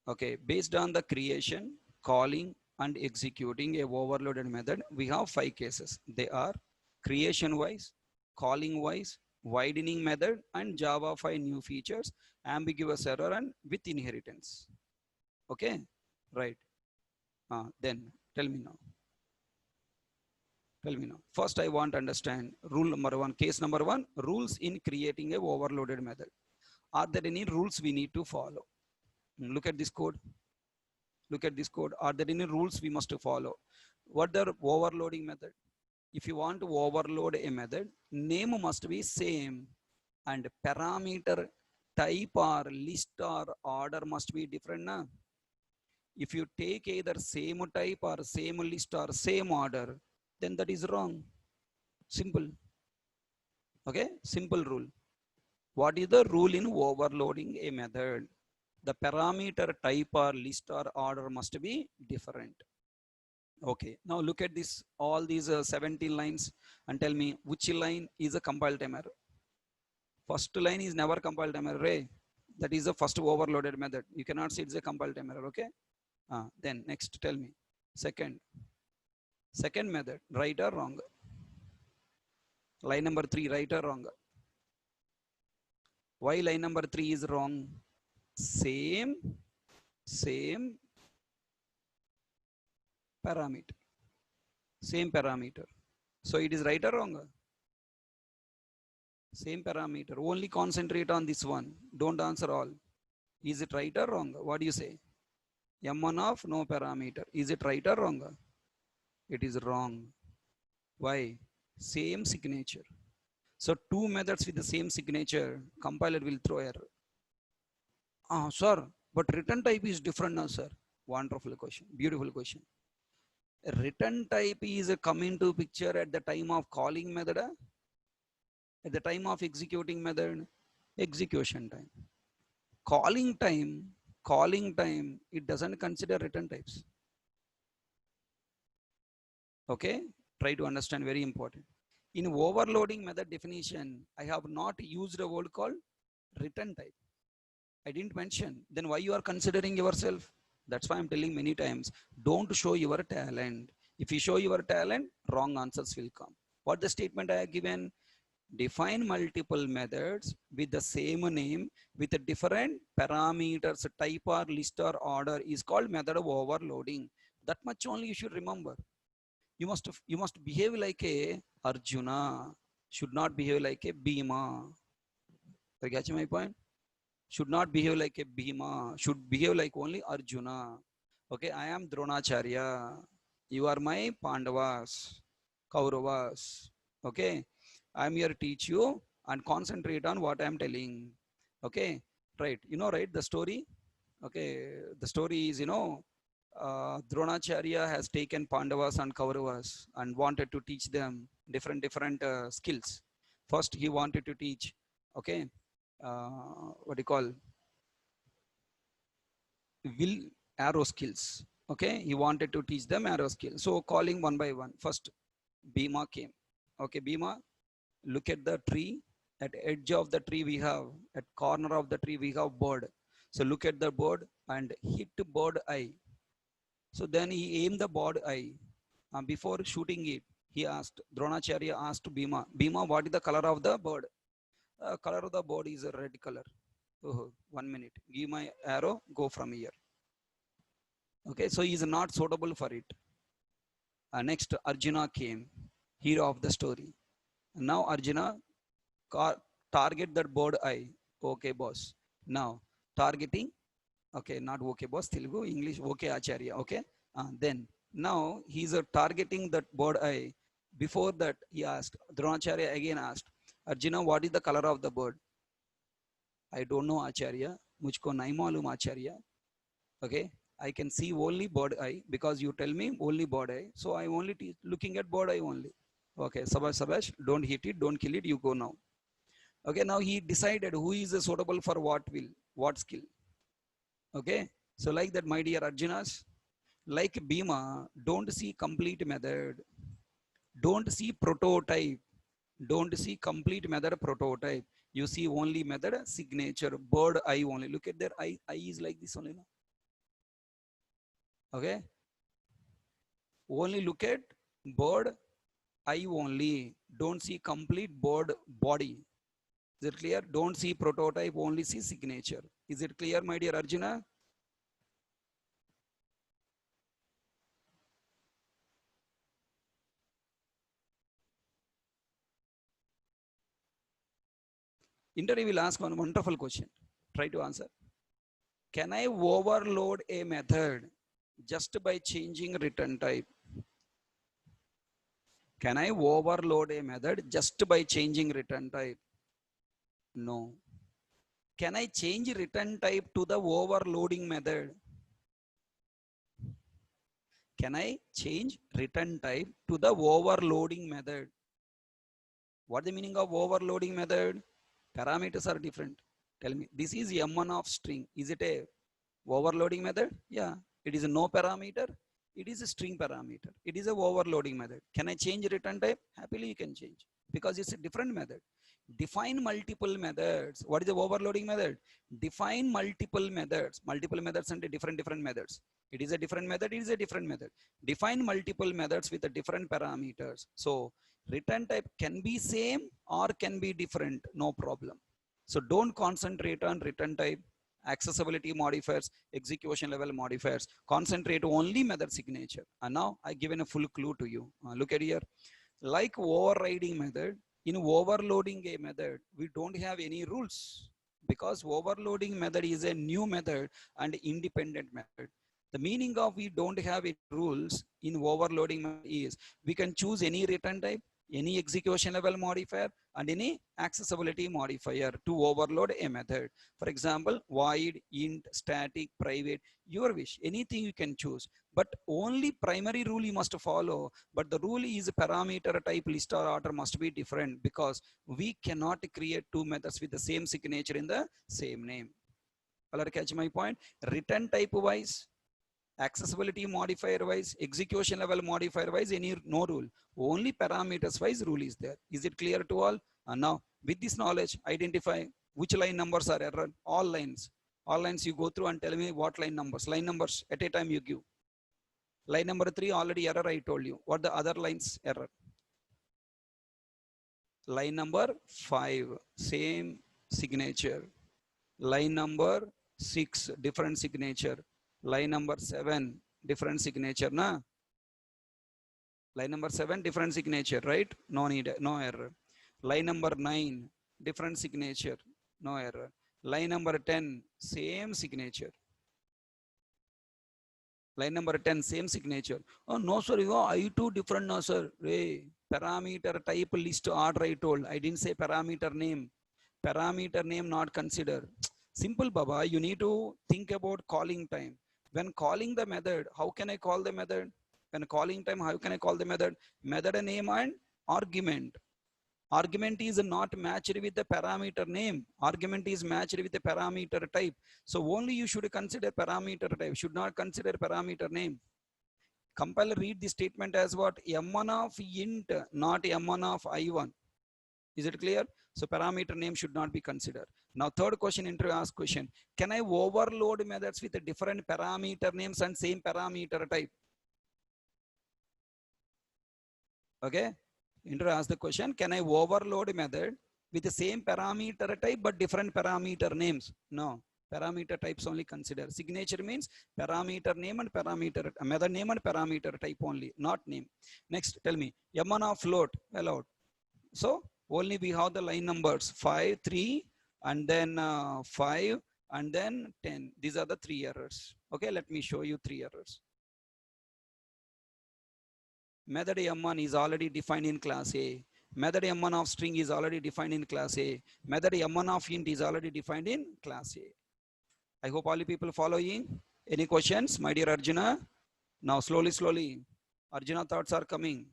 Okay, based on the creation, calling, and executing a overloaded method, we have 5 cases. They are creation wise, calling wise, widening method, and Java 5 new features, ambiguous error, and with inheritance. Okay, right. Then tell me now. Tell me now. First, I want to understand rule number 1, case number 1, rules in creating a overloaded method. Are there any rules we need to follow? Look at this code. Look at this code. Are there any rules we must follow? What the overloading method? If you want to overload a method, name must be same and parameter type or list or order must be different. Na? If you take either same type or same list or same order, then that is wrong. Simple. Okay, simple rule. What is the rule in overloading a method? The parameter type or list or order must be different. Okay, now look at this, all these 17 lines and tell me which line is a compile time error. First line is never compile time error. Right? That is the first overloaded method. You cannot say it's a compile time error. Okay. Then next, tell me second method, right or wrong? Line number 3, right or wrong? Why line number 3 is wrong? Same parameter. Same parameter. So it is right or wrong? Same parameter. Only concentrate on this one. Don't answer all. Is it right or wrong? What do you say? M1 of no parameter. Is it right or wrong? It is wrong. Why? Same signature. So two methods with the same signature, compiler will throw error. Ah, sir, but return type is different now, sir. Wonderful question. Beautiful question. Return type is coming to picture at the time of calling method, at the time of executing method, execution time. Calling time, it doesn't consider return types. Okay, try to understand, very important. In overloading method definition, I have not used a word called return type. I didn't mention. Then why you are considering yourself? That's why I'm telling many times, don't show your talent. If you show your talent, wrong answers will come. What the statement I have given? Define multiple methods with the same name with a different parameters, type or list or order is called method of overloading. That much only you should remember. You must behave like a Arjuna, should not behave like a Bhima. Are you catching my point? Should not behave like a Bhima, should behave like only Arjuna. Okay, I am Dronacharya. You are my Pandavas, Kauravas. Okay, I am here to teach you and concentrate on what I am telling. Okay, right. You know, right, the story? Okay, the story is, Dronacharya has taken Pandavas and Kauravas and wanted to teach them different skills. First, he wanted to teach, okay, what do you call, will arrow skills. Okay, he wanted to teach them arrow skills. So calling one by one. First, Bhima came. Okay, Bhima, look at the tree. At edge of the tree we have, at corner of the tree we have bird. So look at the bird and hit bird eye. So then he aimed the bird eye. Before shooting it, he asked, Dronacharya asked Bhima, Bhima, what is the color of the bird? Color of the bird is a red color. Oh, 1 minute. Give my arrow, go from here. Okay, so he is not suitable for it. Next, Arjuna came, hero of the story. Now Arjuna target that bird eye. Okay, boss. Now targeting. Okay, not okay, boss. Telugu, English. Okay, Acharya. Okay. Then now he's targeting that bird eye. Before that, he asked. Dronacharya again asked, Arjuna, what is the color of the bird? I don't know, Acharya. Mujhko nahi malum, Acharya. Okay, I can see only bird eye because you tell me only bird eye. So I only looking at bird eye only. Okay, Sabash, don't hit it, don't kill it, you go now. Okay, now he decided who is suitable for what skill. Okay, so like that, my dear Arjunas, like Bhima, don't see complete method, don't see prototype, don't see complete method prototype. You see only method signature, bird eye only. Look at their eye is like this only. No? Okay, only look at bird eye only. Don't see complete bird body. Is it clear? Don't see prototype, only see signature. Is it clear, my dear Arjuna? Interview will ask one wonderful question. Try to answer. Can I overload a method just by changing return type? Can I overload a method just by changing return type? No. Can I change return type to the overloading method? Can I change return type to the overloading method? What the meaning of overloading method? Parameters are different. Tell me, this is M1 of string. Is it a overloading method? Yeah, it is a no parameter. It is a string parameter. It is a overloading method. Can I change return type? Happily you can change because it's a different method. Define multiple methods. What is the overloading method? Define multiple methods. Multiple methods and different methods. It is a different method. It is a different method. Define multiple methods with a different parameters. So Return type can be same or can be different, no problem. So don't concentrate on return type, accessibility modifiers, execution level modifiers. Concentrate only method signature. And now I given a full clue to you. Look at here. Like overriding method, in overloading a method, we don't have any rules because overloading method is a new method and independent method. The meaning of we don't have any rules in overloading method is we can choose any return type, any execution level modifier, and any accessibility modifier to overload a method. For example, void, int, static, private, your wish, anything you can choose. But only primary rule you must follow. But the rule is parameter type list or order must be different because we cannot create two methods with the same signature in the same name. Alright, catch my point? Return type wise, accessibility modifier wise, execution level modifier wise, any no rule. Only parameters wise rule is there. Is it clear to all? And now with this knowledge, identify which line numbers are error. All lines. All lines you go through and tell me what line numbers. Line numbers at a time you give. Line number 3 already error I told you. What the other lines error? Line number 5 same signature. Line number 6 different signature. Line number 7 different signature na. Line number 7 different signature, right? No need, no error. Line number 9 different signature, no error. Line number 10 same signature. Line number 10 same signature. Oh no sir, you I2 different no sir. Hey, parameter type list order I told. I didn't say parameter name. Parameter name not consider. Simple Baba, you need to think about calling time. When calling the method, how can I call the method? When calling time, how can I call the method? Method name and argument. Argument is not matched with the parameter name. Argument is matched with the parameter type. So only you should consider parameter type, should not consider parameter name. Compiler read the statement as what? M1 of int, not M1 of I1. Is it clear? So parameter name should not be considered. Now third question, interview ask question. Can I overload methods with different parameter names and same parameter type? Okay. Interview ask the question. Can I overload method with the same parameter type but different parameter names? No. Parameter types only consider. Signature means parameter name and parameter method name and parameter type only, not name. Next, tell me. M1 of float allowed. So only we have the line numbers 5, 3, and then 5, and then 10. These are the 3 errors. Okay, let me show you 3 errors. Method M1 is already defined in class A. Method M1 of string is already defined in class A. Method M1 of int is already defined in class A. I hope all you people following. Any questions, my dear Arjuna? Now slowly, Arjuna thoughts are coming,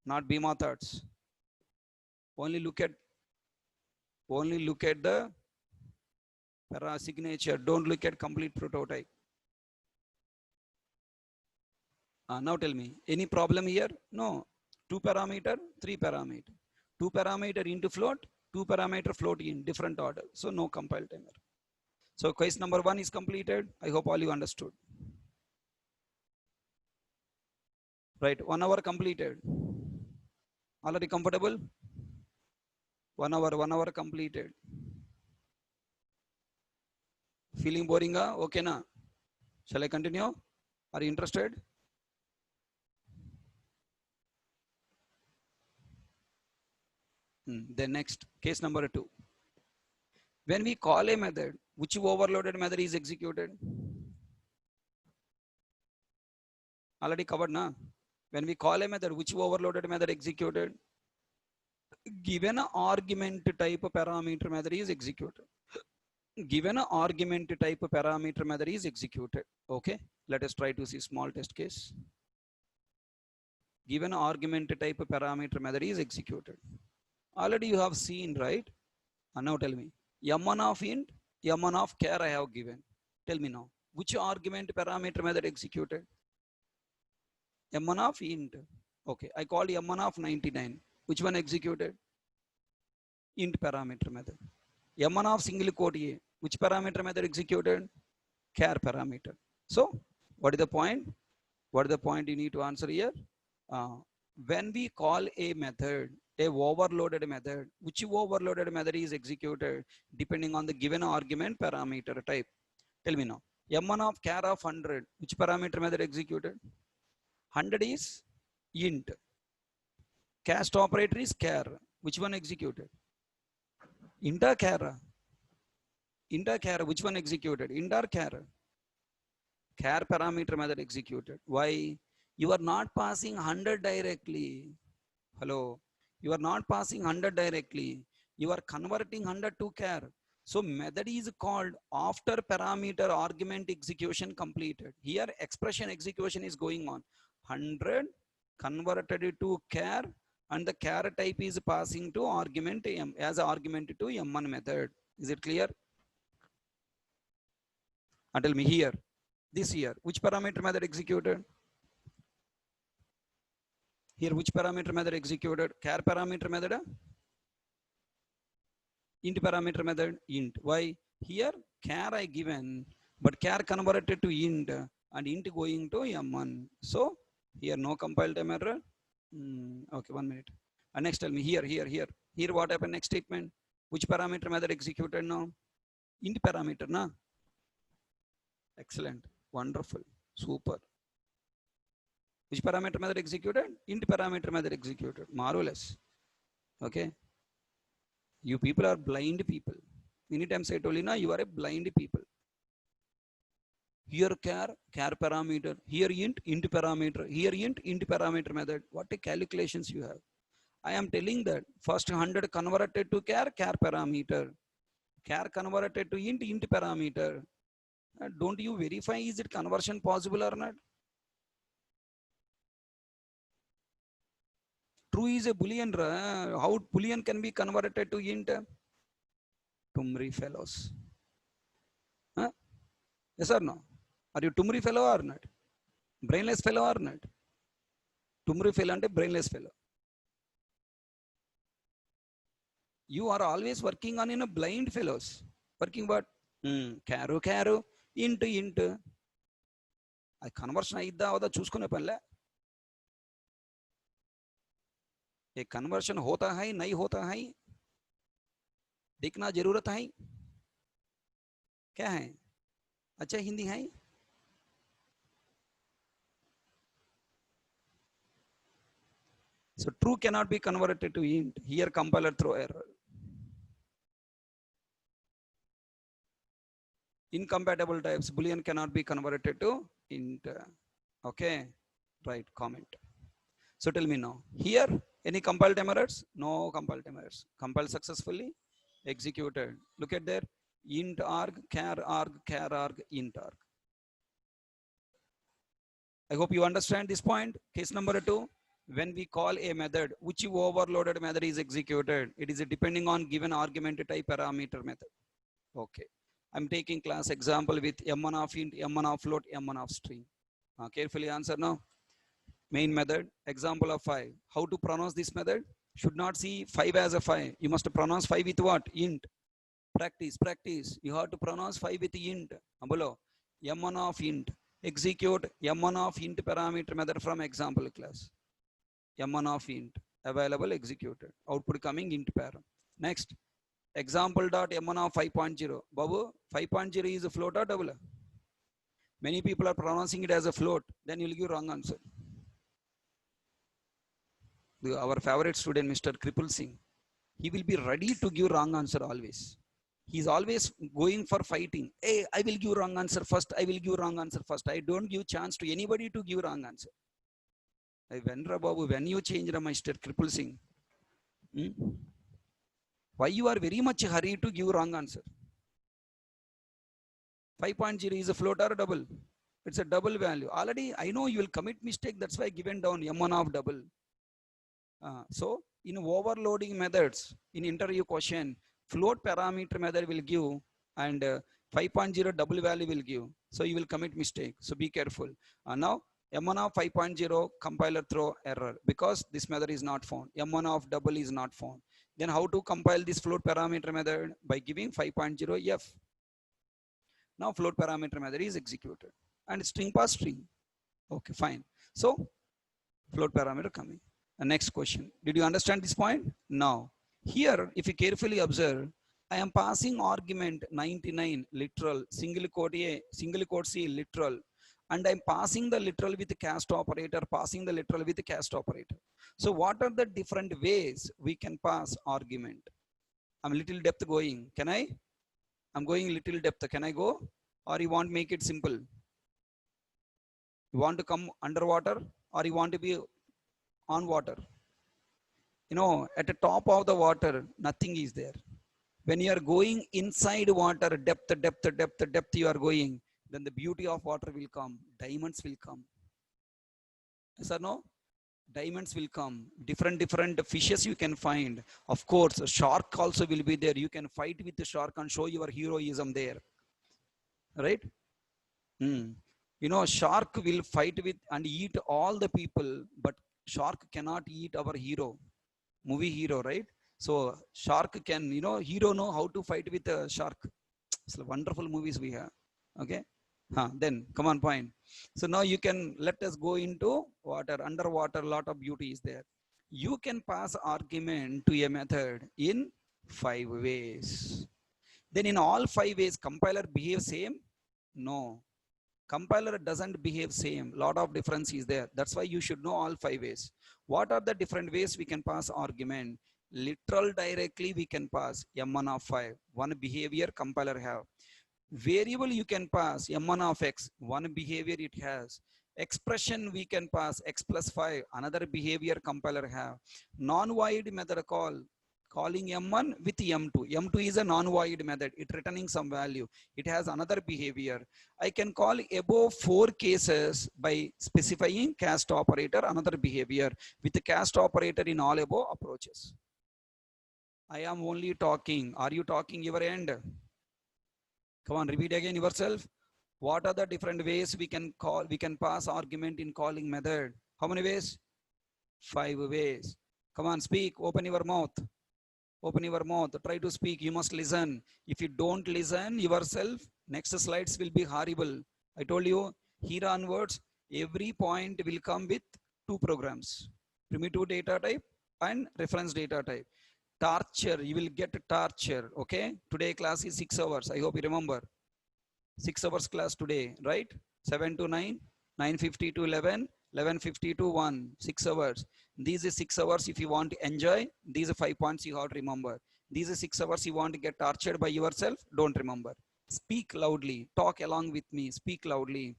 not Bhima thoughts. Only look at the para signature. Don't look at complete prototype. Now tell me, any problem here? No. 2 parameter, 3 parameter. 2 parameter into float, 2 parameter float in different order. So no compile time error. So case number 1 is completed. I hope all you understood. Right, 1 hour completed. Already comfortable? 1 hour completed. Feeling boring? Okay na? Shall I continue? Are you interested? Then next, case number 2. When we call a method, which overloaded method is executed? Already covered, na? When we call a method, which overloaded method executed? Given an argument type parameter method is executed. Given an argument type parameter method is executed. Okay, let us try to see small test case. Given an argument type parameter method is executed. Already you have seen, right? And now tell me, M1 of int, M1 of char I have given. Tell me now, which argument parameter method executed? M1 of int. Okay, I called M1 of 99. Which one executed? Int parameter method. M1 of single quote A. Which parameter method executed? Char parameter. So, what is the point? What is the point you need to answer here? When we call a method a overloaded method, which overloaded method is executed depending on the given argument parameter type? Tell me now. M1 of char of 100, which parameter method executed? 100 is int. Cast operator is char. Which one executed? Int or char? Int or char? Which one executed? Int or char? Char parameter method executed. Why? You are not passing 100 directly. Hello. You are not passing 100 directly. You are converting 100 to char. So method is called after parameter argument execution completed. Here expression execution is going on. 100 converted it to char, and the char type is passing to argument m as argument to m1 method. Is it clear? And tell me here, this here, which parameter method executed? Here, which parameter method executed? Char parameter method? Int parameter method? Int. Why? Here, char I given, but char converted to int, and int going to m1. So, here no compile time error. Okay, 1 minute. And next tell me here. Here what happened next statement? Which parameter method executed now? Int parameter, na? Excellent. Wonderful. Super. Which parameter method executed? Int parameter method executed. Marvelous. Okay. You people are blind people. Many times I told you, na, you are a blind people. Here char parameter. Here int parameter. Here int parameter method. What a calculations you have. I am telling that first 100 converted to char parameter. Char converted to int parameter. Don't you verify is it conversion possible or not? True is a boolean. How boolean can be converted to int? Tumri fellows. Huh? Yes or no? Are you Tumri fellow or not? Brainless fellow or not? Tumri fellow and brainless fellow. You are always working on in a blind fellows. Working what? Caro, int. I conversion aidda avada chuskone panle. ये conversion होता है नहीं होता है देखना जरूरत है क्या है अच्छा हिंदी है so true cannot be converted to int here compiler throw error incompatible types boolean cannot be converted to int okay right comment so tell me now here any compile time errors no compile time errors compile successfully executed look at there int arg char arg int arg I hope you understand this point case number 2 when we call a method which overloaded method is executed it is depending on given argument type parameter method okay I'm taking class example with m1 of int m1 of float m1 of string carefully answer now main method example of 5 how to pronounce this method should not see 5 as a 5 you must pronounce 5 with what int practice you have to pronounce 5 with int below m1 of int execute m1 of int parameter method from example class m1 of int available executed output coming int pair next example dot m1 of 5.0 babu 5.0 is a float or double many people are pronouncing it as a float then you will give wrong answer our favorite student Mr. Kripal Singh he will be ready to give wrong answer always he's always going for fighting hey I will give wrong answer first I will give wrong answer first I don't give chance to anybody to give wrong answer when you change Mr. Kripal Singh why you are very much hurried to give wrong answer 5.0 is a float or a double it's a double value already I know you will commit mistake that's why given down m1 of double so in overloading methods in interview question float parameter method will give and 5.0 double value will give so you will commit mistake so be careful now m1 of 5.0 compiler throw error because this method is not found m1 of double is not found then how to compile this float parameter method by giving 5.0 f now float parameter method is executed and string pass string okay fine so float parameter coming Next question. Did you understand this point? Now, here, if you carefully observe, I am passing argument 99 literal, single quote A, single quote C literal, and I'm passing the literal with the cast operator, passing the literal with the cast operator. So what are the different ways we can pass argument? I'm little depth going. Can I? I'm going little depth. Can I go? Or you want to make it simple? You want to come underwater or you want to be on water? You know, at the top of the water, nothing is there. When you are going inside water, depth, you are going, then the beauty of water will come. Diamonds will come. Yes or no? Diamonds will come. Different fishes you can find. Of course, a shark also will be there. You can fight with the shark and show your heroism there. Right? You know, shark will fight with and eat all the people, but shark cannot eat our hero. Movie hero, right? So shark can, you know, hero know how to fight with a shark. It's wonderful movies we have. Okay. Then come on, point. So now you can let us go into water, underwater, lot of beauty is there. You can pass argument to a method in 5 ways. Then in all 5 ways, compiler behaves same? No. Compiler doesn't behave same. Lot of difference is there. That's why you should know all 5 ways. What are the different ways we can pass argument? Literal directly we can pass m1 of 5. One behavior compiler have. Variable you can pass m1 of x. One behavior it has. Expression we can pass x plus 5. Another behavior compiler have. Non-void method call. Calling m1 with m2. M2 is a non-void method. It returning some value. It has another behavior. I can call above 4 cases by specifying cast operator, another behavior with the cast operator in all above approaches. I am only talking. Are you talking your end? Come on, repeat again yourself. What are the different ways we can call, we can pass argument in calling method? How many ways? 5 ways. Come on, speak, open your mouth. Open your mouth, try to speak, you must listen. If you don't listen yourself, next slides will be horrible. I told you, here onwards, every point will come with 2 programs. Primitive data type and reference data type. Torture, you will get torture, okay? Today class is 6 hours, I hope you remember. 6 hours class today, right? 7 to 9, 9:50 to 11, 11:50 to 1, 6 hours. These are 6 hours if you want to enjoy. These are 5 points you have to remember. These are 6 hours you want to get tortured by yourself. Don't remember. Speak loudly. Talk along with me. Speak loudly.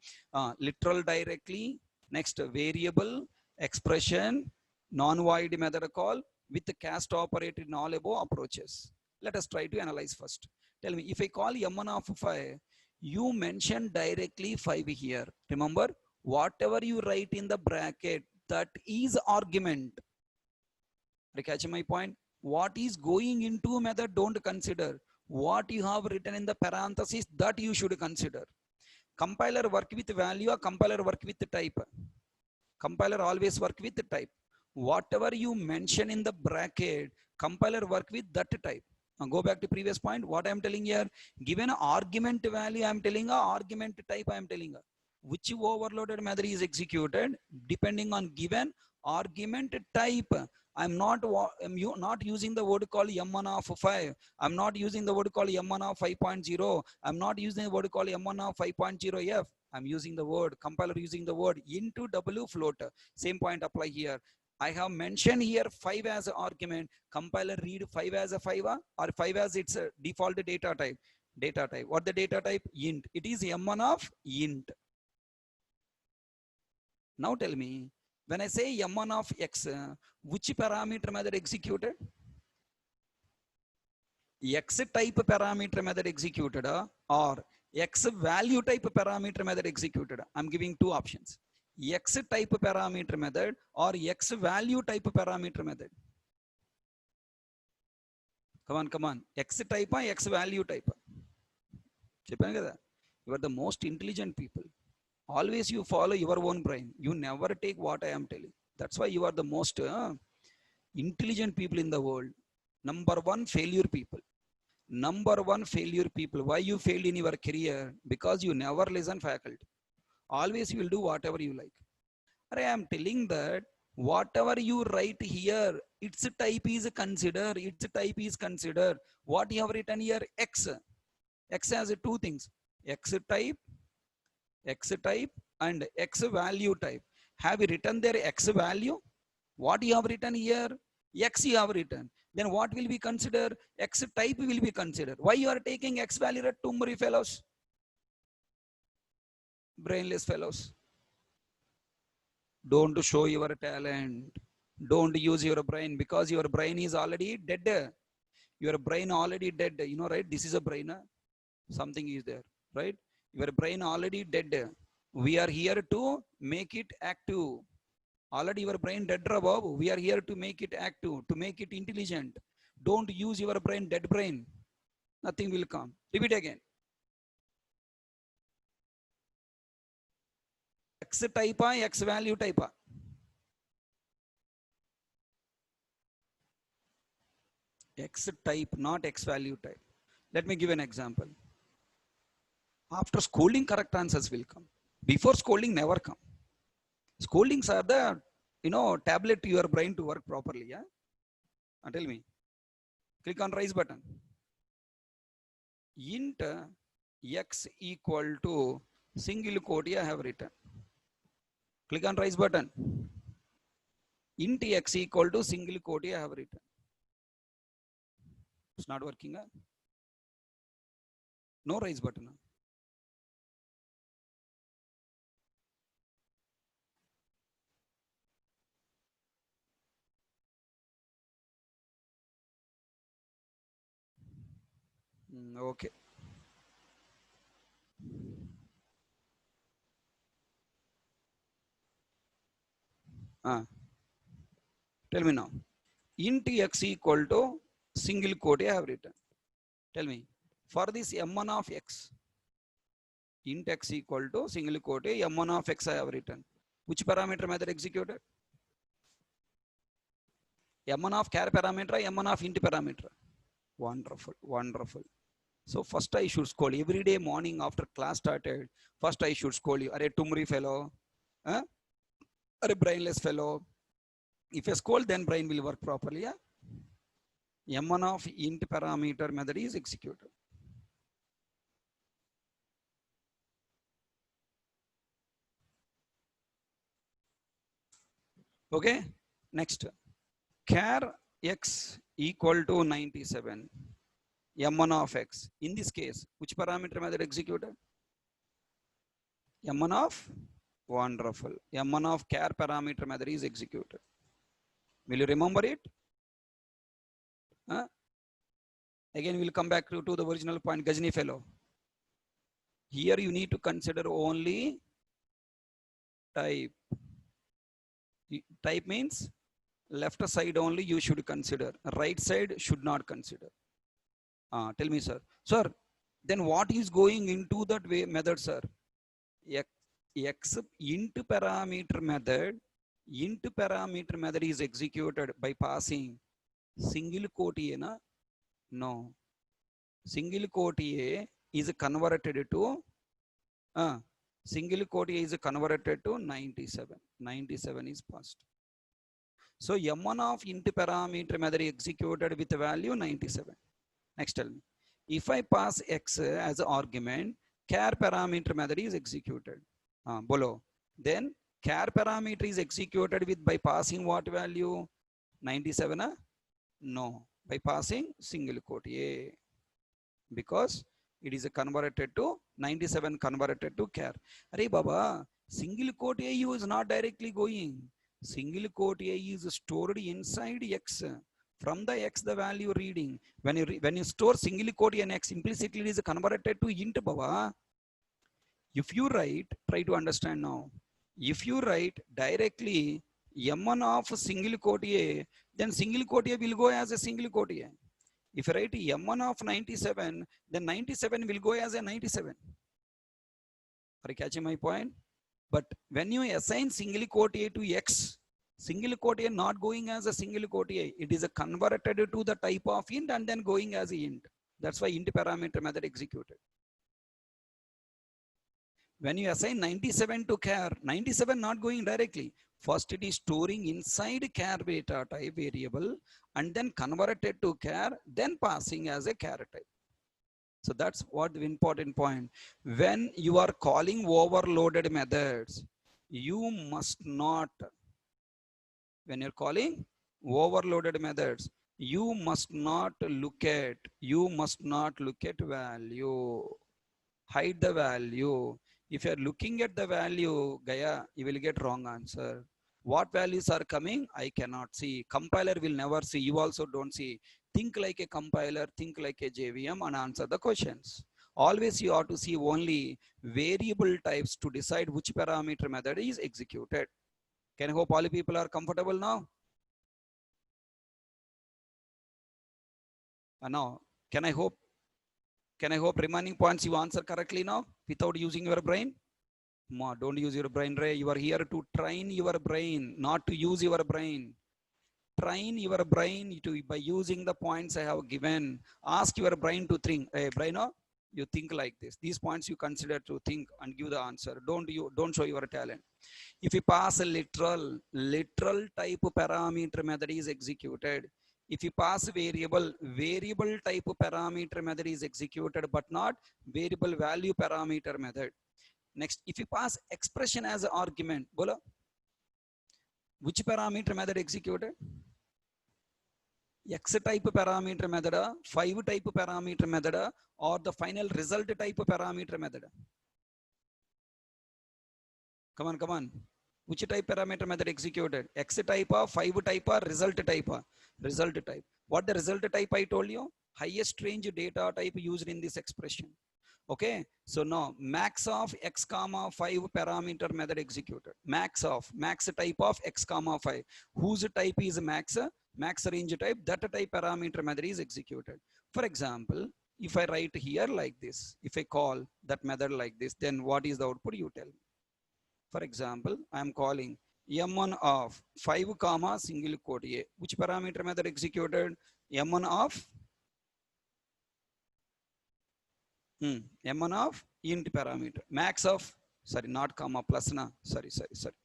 Literal directly. Next, variable, expression, non-void method call with the cast operator in all above approaches. Let us try to analyze first. Tell me, if I call m1 of 5, you mention directly 5 here. Remember, whatever you write in the bracket, that is argument. Are you catching my point? What is going into method, don't consider. What you have written in the parenthesis, that you should consider. Compiler work with value or compiler work with type? Compiler always work with type. Whatever you mention in the bracket, compiler work with that type. Now go back to previous point. What I am telling here, given an argument value, I am telling a argument type, I am telling a which overloaded method is executed depending on given argument type. I'm not using the word called m1 of 5. I'm not using the word called m1 of 5.0. I'm not using the word called m1 of 5.0f. I'm using the word, compiler using the word into w float. Same point apply here. I have mentioned here 5 as an argument. Compiler read 5 as a 5 or 5 as its default data type. Data type. What the data type? Int. It is m1 of int. Now tell me, when I say m1 of x, which parameter method executed? X type parameter method executed or X value type parameter method executed? I'm giving 2 options. X type parameter method or X value type parameter method? Come on. X type or X value type? You are the most intelligent people. Always you follow your own brain. You never take what I am telling. That's why you are the most intelligent people in the world. Number 1, failure people. Number 1, failure people. Why you failed in your career? Because you never listen faculty. Always you will do whatever you like. I am telling that Whatever you write here, its type is considered. Its type is considered. What you have written here, X. X has two things: X type, and X value type. Have you written there X value? What you have written here, X you have written. Then what will be considered? X type will be considered. Why you are taking X value at Tumri fellows? Brainless fellows. Don't show your talent. Don't use your brain, because your brain is already dead. Your brain already dead. You know, right? This is a brain. Something is there, right? Your brain already dead. We are here to make it active. Already your brain dead, Bob. We are here to make it active, to make it intelligent. Don't use your brain, dead brain. Nothing will come. Repeat again. X type, X value type. X type, not X value type. Let me give an example. After scolding, correct answers will come. Before scolding, never come. Scoldings are the, tablet to your brain to work properly. Yeah. Tell me. Click on rise button. Int X equal to single quote I have written. Click on rise button. Int X equal to single quote I have written. It's not working. Huh? No rise button. Okay. Tell me now. Int X equal to single quote I have written. Tell me. For this M1 of X. Int X equal to single quote M1 of X I have written. Which parameter method executed? M1 of char parameter, M1 of int parameter. Wonderful, wonderful. So first I should scold every day morning after class started. First I should scold you. Are tumri fellow? Are brainless fellow? If I scold, then brain will work properly. Yeah? M1 of int parameter method is executed. Okay. Next. Char x equal to 97. M1 of x. In this case, which parameter method executed? M1 of, wonderful. M1 of char parameter method is executed. Will you remember it? Again, we'll come back to the original point, Gajni fellow. Here you need to consider only type. Type means left side only you should consider. Right side should not consider. Tell me, sir. Sir, then what is going into that way method, sir? X int parameter method. Int parameter method is executed by passing single quote A, na? No. Single quote A is converted to single quote A is converted to 97. 97 is passed. So M1 of int parameter method executed with value 97. Next, tell me. If I pass X as an argument, char parameter method is executed. Below. Then char parameter is executed with by passing what value? 97? No. By passing single quote A. Because it is converted to 97 converted to char. Arey Baba, single quote A is not directly going. Single quote A is stored inside X. From the X, the value reading. When you store single quote in X, implicitly it is converted to int, Baba. If you write, try to understand now. If you write directly M1 of single quote A, then single quote A will go as a single quote A. If I write M1 of 97, then 97 will go as a 97. Are you catching my point? But when you assign single quote A to X, single quote A not going as a single quote A. It is a converted to the type of int and then going as a int. That's why int parameter method executed. When you assign 97 to char, 97 not going directly. First it is storing inside char data type variable and then converted to char, then passing as a char type. So that's what the important point. When you are calling overloaded methods, you must not, when you're calling overloaded methods, you must not look at value, hide the value. If you're looking at the value, Gaya, you will get wrong answer. What values are coming, I cannot see. Compiler will never see, you also don't see. Think like a compiler, think like a JVM and answer the questions. Always you ought to see only variable types to decide which parameter method is executed. Can I hope all people are comfortable now? Now, can I hope remaining points you answer correctly now without using your brain? Ma, don't use your brain, Ray. You are here to train your brain, not to use your brain. Train your brain to by using the points I have given. Ask your brain to think. Hey, brain, you think like this. These points you consider to think and give the answer. Don't show your talent. If you pass a literal type parameter method is executed. If you pass variable type parameter method is executed, but not variable value parameter method. Next, if you pass expression as an argument, bola, which parameter method executed? X type parameter method, 5 type parameter method, or the final result type parameter method? Come on. Which type parameter method executed? X type, 5 type, result type? Result type. What the result type I told you? Highest range data type used in this expression. Okay, so now max of x comma 5 parameter method executed. Max type of x comma 5. Whose type is max? Max range type. That type parameter method is executed. For example, if I write here like this, if I call that method like this, then what is the output? You tell me. For example, I am calling m1 of 5 comma single quote a. Which parameter method executed? M1 of M1 of int parameter. Max of, sorry, not comma, plus na, sorry,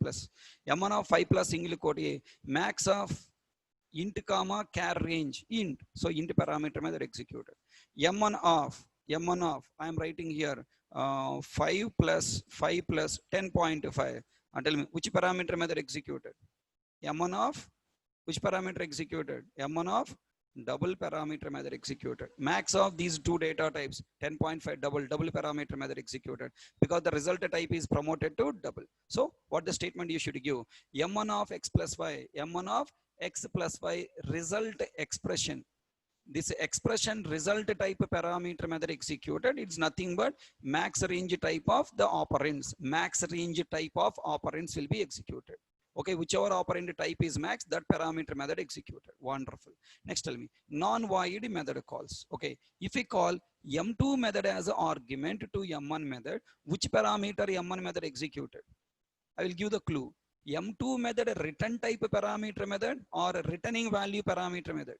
plus. M1 of 5 plus single quote a. Max of int comma char range int. So int parameter method executed. M1 of, I am writing here 5 plus 10.5. And tell me which parameter method executed? M1 of which parameter executed? M1 of double parameter method executed. Max of these two data types, 10.5 double parameter method executed, because the result type is promoted to double. So what the statement you should give? M1 of x plus y, M1 of x plus y result expression. This expression result type parameter method executed, it's nothing but max range type of the operands. Max range type of operands will be executed. Okay, whichever operand type is max, that parameter method executed. Wonderful. Next, tell me non-void method calls. Okay, if we call M2 method as an argument to M1 method, which parameter M1 method executed? I will give the clue. M2 method return type parameter method or returning value parameter method?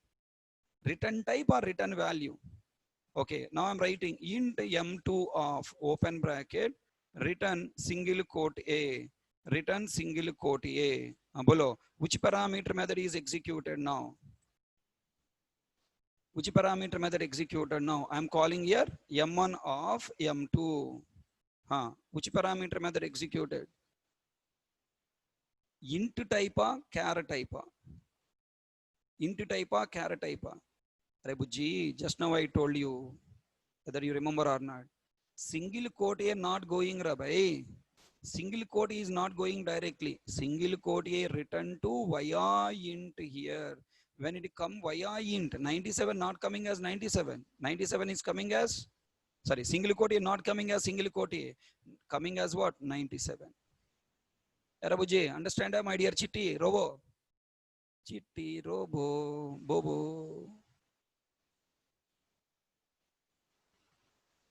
Return type or return value? Okay, now I'm writing int M2 of open bracket return single quote A. Return single quote A. Below, which parameter method is executed now? Which parameter method executed now? I'm calling here M1 of M2. Which parameter method executed? Int type or char type? Int type or char type? Rebuji, just now I told you, whether you remember or not. Single quote A not going, Rabai. Single quote is not going directly. Single quote A return to via int here. When it come via int, 97 not coming as 97. 97 is coming as, sorry, single quote A not coming as single quote A. Coming as what? 97. Rabuje, understand my dear Chitti, Robo? Chitti, Robo, Bobo.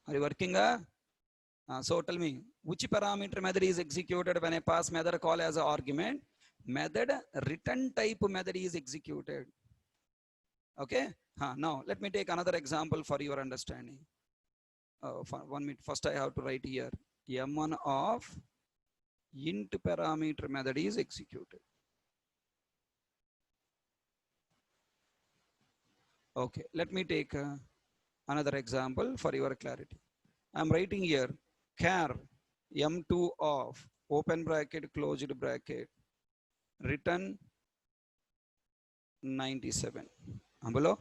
Are you working? So tell me, which parameter method is executed when I pass method call as an argument? Method return type method is executed. Okay. Now let me take another example for your understanding. For 1 minute. First I have to write here M1 of int parameter method is executed. Okay, let me take another example for your clarity. I'm writing here char m2 of open bracket closed bracket return 97 below.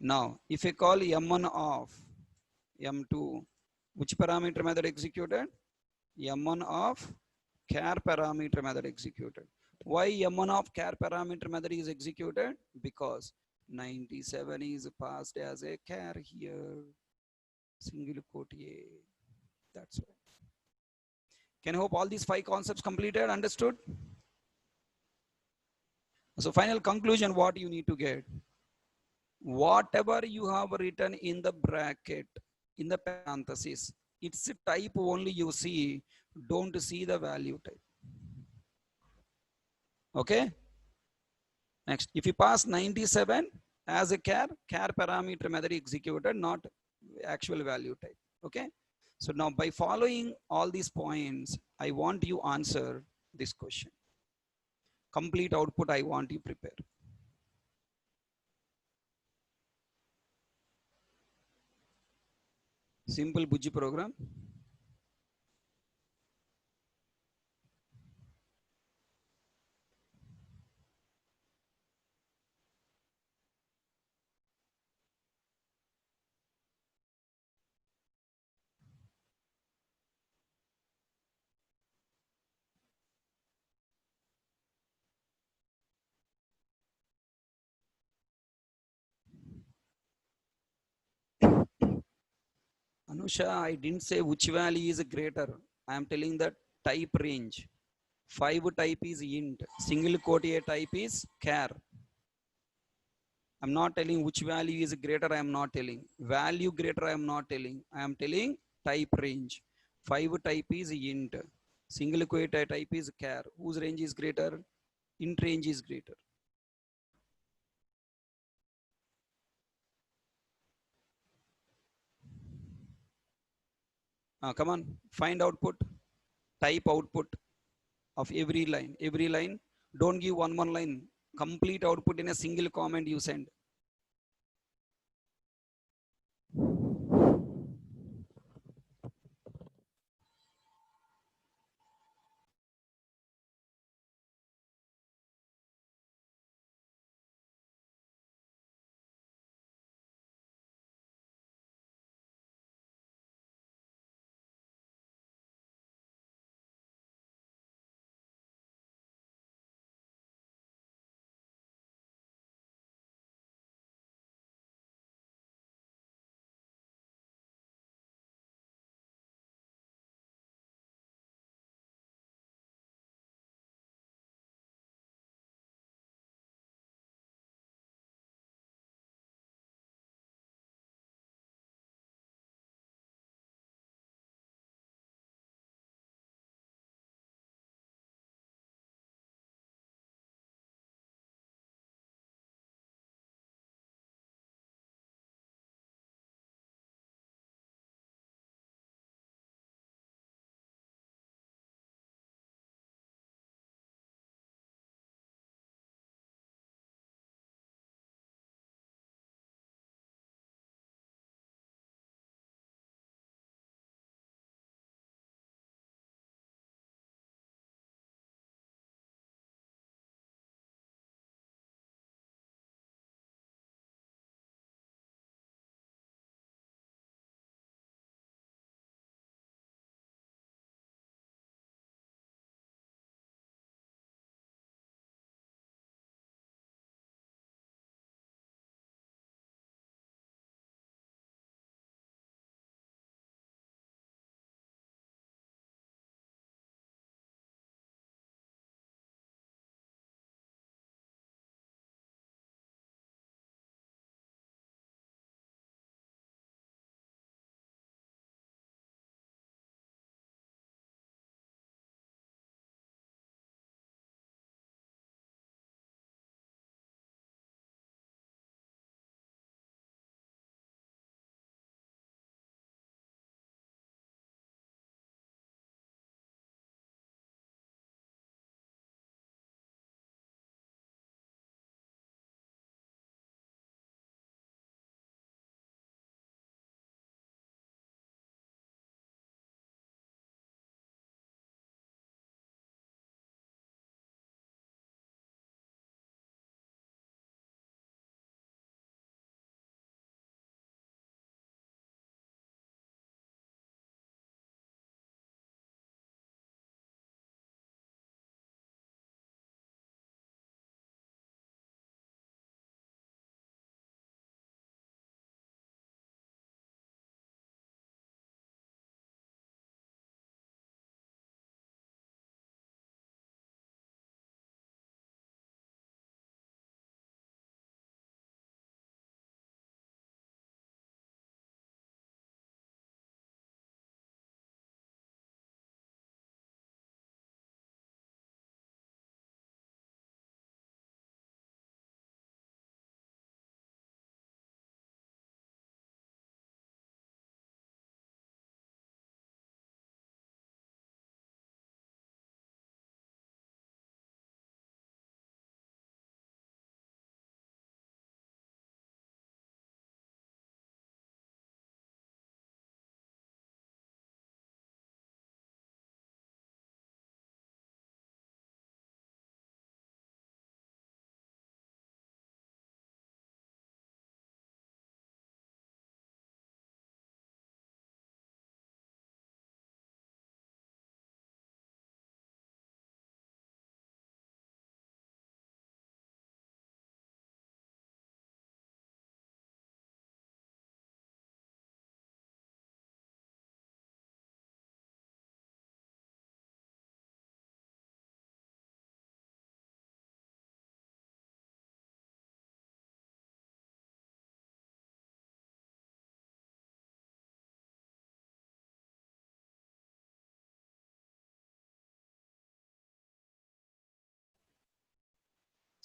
Now if I call m1 of m2, which parameter method executed? m1 of char parameter method executed. Why m1 of char parameter method is executed? Because 97 is passed as a char here, single quote A. That's why. Can I hope all these 5 concepts completed, understood? So final conclusion, what you need to get? Whatever you have written in the bracket, in the parenthesis, it's a type only you see, don't see the value type. Okay? Next, if you pass 97 as a char parameter method executed, not actual value type. Okay? So now by following all these points, I want you answer this question. Complete output I want you prepare. Simple Buji program. Anusha, I didn't say which value is greater. I am telling that type range. 5 type is int. Single quote A type is char. I'm not telling which value is greater. I am not telling. Value greater. I am not telling. I am telling type range. 5 type is int. Single quote A type is char. Whose range is greater? Int range is greater. Come on. Find output. Type output of every line. Every line. Don't give one line. Complete output in a single comment you send.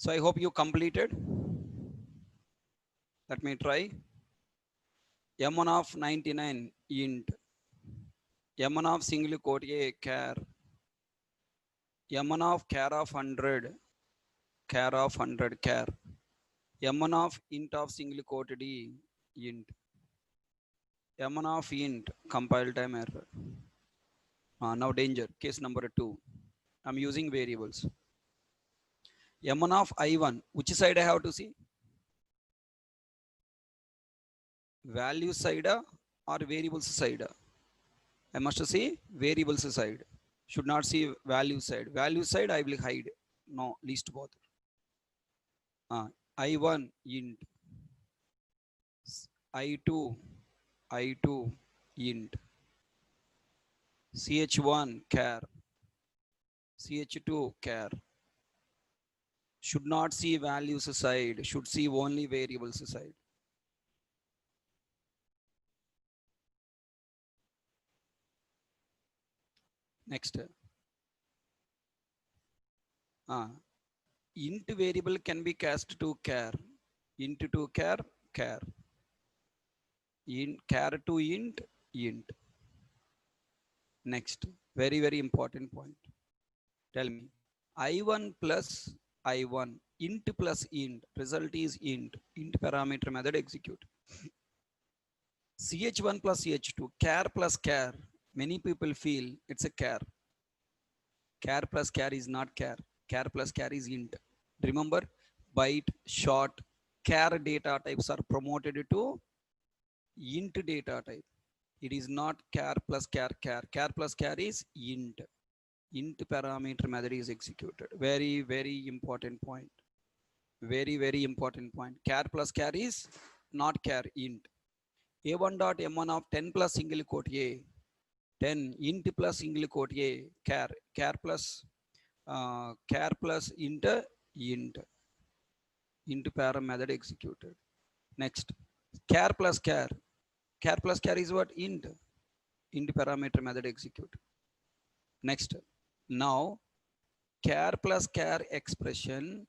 So I hope you completed. Let me try. M1 of 99 int, M1 of single quote a char, M1 of char of 100, char of 100 char, M1 of int of single quote d int, M1 of int compile time error. Now danger, case number 2. I'm using variables. M1 of I1, which side I have to see? Value side or variables side? I must see variables side. Should not see value side. Value side I will hide. No, least bother. I1 int, I2, I2 int, ch1 char, ch2 char. Should not see values side. Should see only variables side. Next. Int variable can be cast to char. Int to char, char. Int char to int, int. Next, very, very important point. Tell me, I1 plus I1, int plus int, result is int parameter method execute. ch1 plus ch2, char plus char. Many people feel it's a char. Char plus char is not char. Char plus char is int. Remember, byte, short, char data types are promoted to int data type. It is not char plus char, char. Char plus char is int. Int parameter method is executed. Very, very important point. Very, very important point. Char plus char is not char, int. A1 dot M1 of 10 plus single quote A. 10 int plus single quote A. Char. Char plus int, int. Int param method executed. Next. Char plus char. Char plus char is what? Int. Int parameter method executed. Next. Now, char plus char expression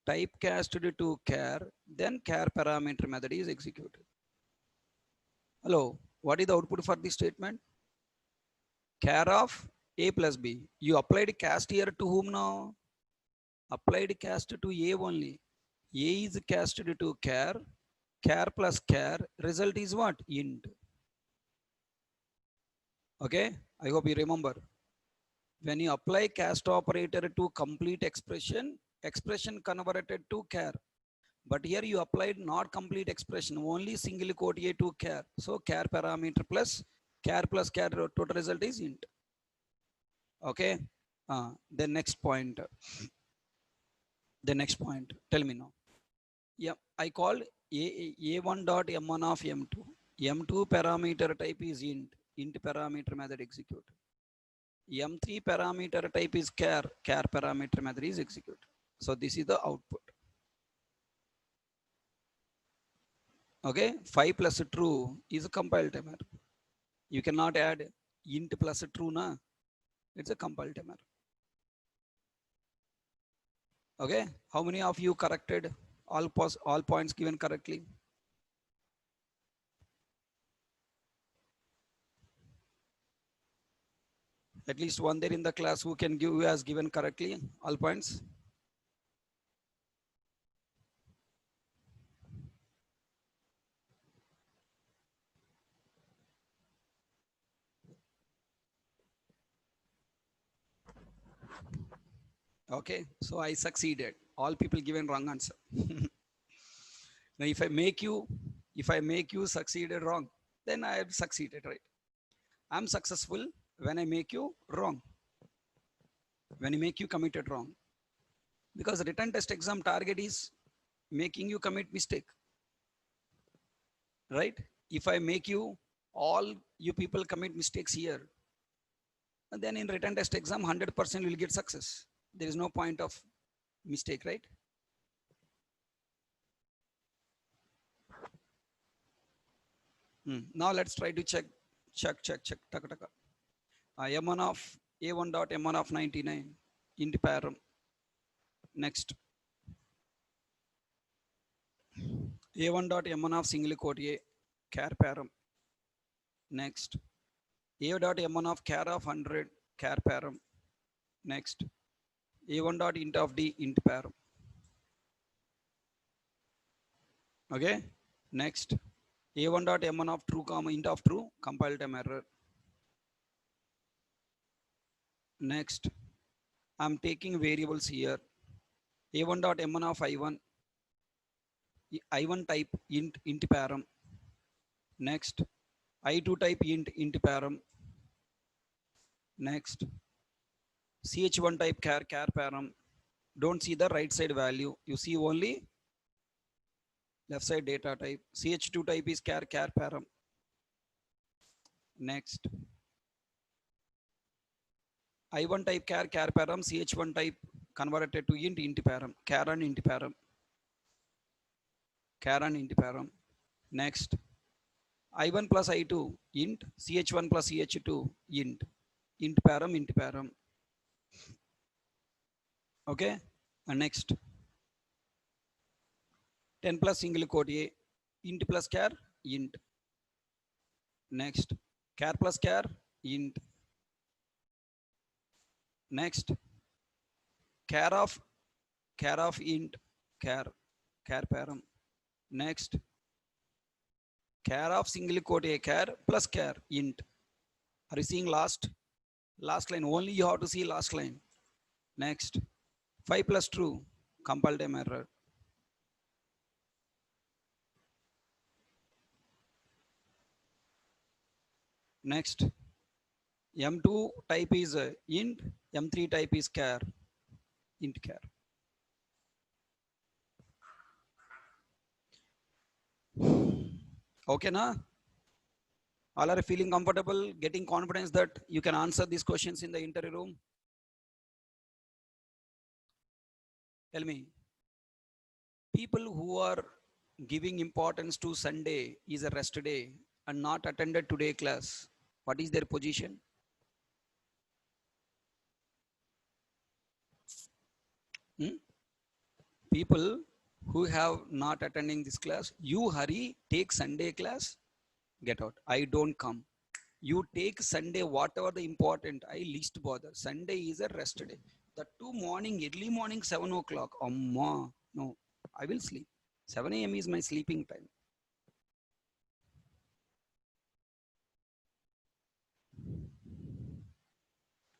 typecasted to char, then char parameter method is executed. Hello, what is the output for this statement? Char of A plus B. You applied cast here to whom now? Applied cast to A only. A is casted to char, char plus char, result is what? Int. Okay, I hope you remember. When you apply cast operator to complete expression, expression converted to char. But here you applied not complete expression, only single quote A to char. So char parameter plus char total result is int. Okay. The next point. The next point. Tell me now. Yeah, I called A1 dot M1 of M2. M2 parameter type is int. Int parameter method execute. M3 parameter type is char. Char parameter method is execute. So this is the output. Okay, 5 plus true is a compile timer. You cannot add int plus true, na? It's a compile timer. Okay, how many of you corrected all points given correctly? At least one there in the class who can give, who has given correctly all points. Okay, so I succeeded. All people given wrong answer. Now, if I make you succeeded wrong, then I have succeeded, right? I'm successful when I make you wrong. When I make you committed wrong. Because written test exam target is making you commit mistake. Right? If I make you, all you people commit mistakes here, and then in written test exam, 100% will get success. There is no point of mistake, right? Now let's try to check. Taka taka. M1 of A1 dot M1 of 99 int param. Next. A1 dot M1 of single quote A char param. Next, A dot M1 of char of 100 char param. Next, A1 dot int of D int param. Okay. Next, A1 dot M1 of true comma int of true compile time error. Next, I'm taking variables here. A1 dot M1 of I1 type int param. Next, I2 type int param. Next, ch1 type char param. Don't see the right side value. You see only left side data type. ch2 type is char param. Next, I1 type char param. ch1 type converted to int param. Char and int param. Char and int param. Next, I1 plus I2 int, ch1 plus ch2 int param. Okay. And next, 10 plus single quote A int plus char int. Next, char plus char int. Next, char of int char param. Next, char of single quote A char plus char int. Are you seeing last line? Only you have to see last line. Next, 5 plus true compile time error. Next, M2 type is int, M3 type is char, int char. Okay, na? All are feeling comfortable, getting confidence that you can answer these questions in the interview room? Tell me. People who are giving importance to Sunday is a rest day and not attended today class, what is their position? People who have not attending this class, you hurry, take Sunday class, get out. I don't come. You take Sunday, whatever the important, I least bother. Sunday is a rest day. The early morning, 7 o'clock. Amma, no, I will sleep. 7 a.m. is my sleeping time.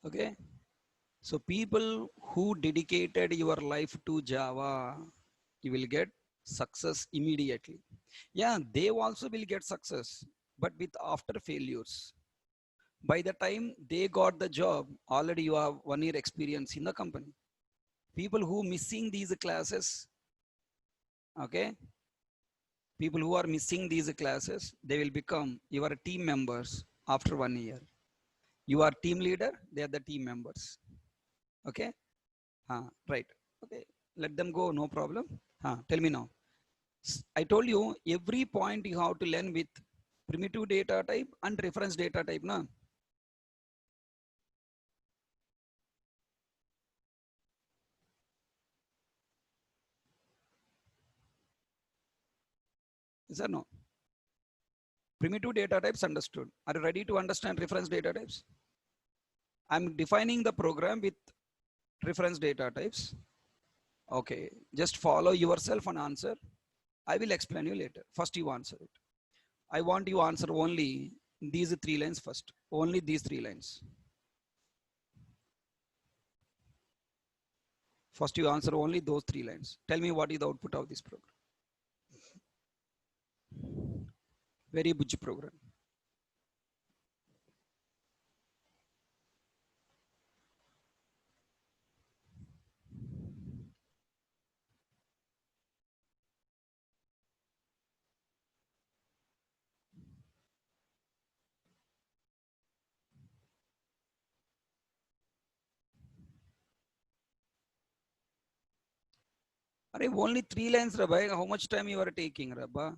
Okay. So people who dedicated your life to Java, you will get success immediately. Yeah, they also will get success, but with after failures. By the time they got the job, already you have 1 year experience in the company. People who missing these classes, okay, people who are missing these classes, they will become your team members after 1 year. You are team leader, they are the team members. Okay, right. Okay, let them go, no problem. Tell me now. I told you every point you have to learn with primitive data type and reference data type. Na? Is that no? Primitive data types understood. Are you ready to understand reference data types? I'm defining the program with reference data types. Okay, just follow yourself and answer. I will explain you later. First you answer it. I want you answer only these 3 lines first. Only these 3 lines. First you answer only those 3 lines. Tell me what is the output of this program. Very butch program. Only 3 lines, Rabbi. How much time you are taking, Rabba?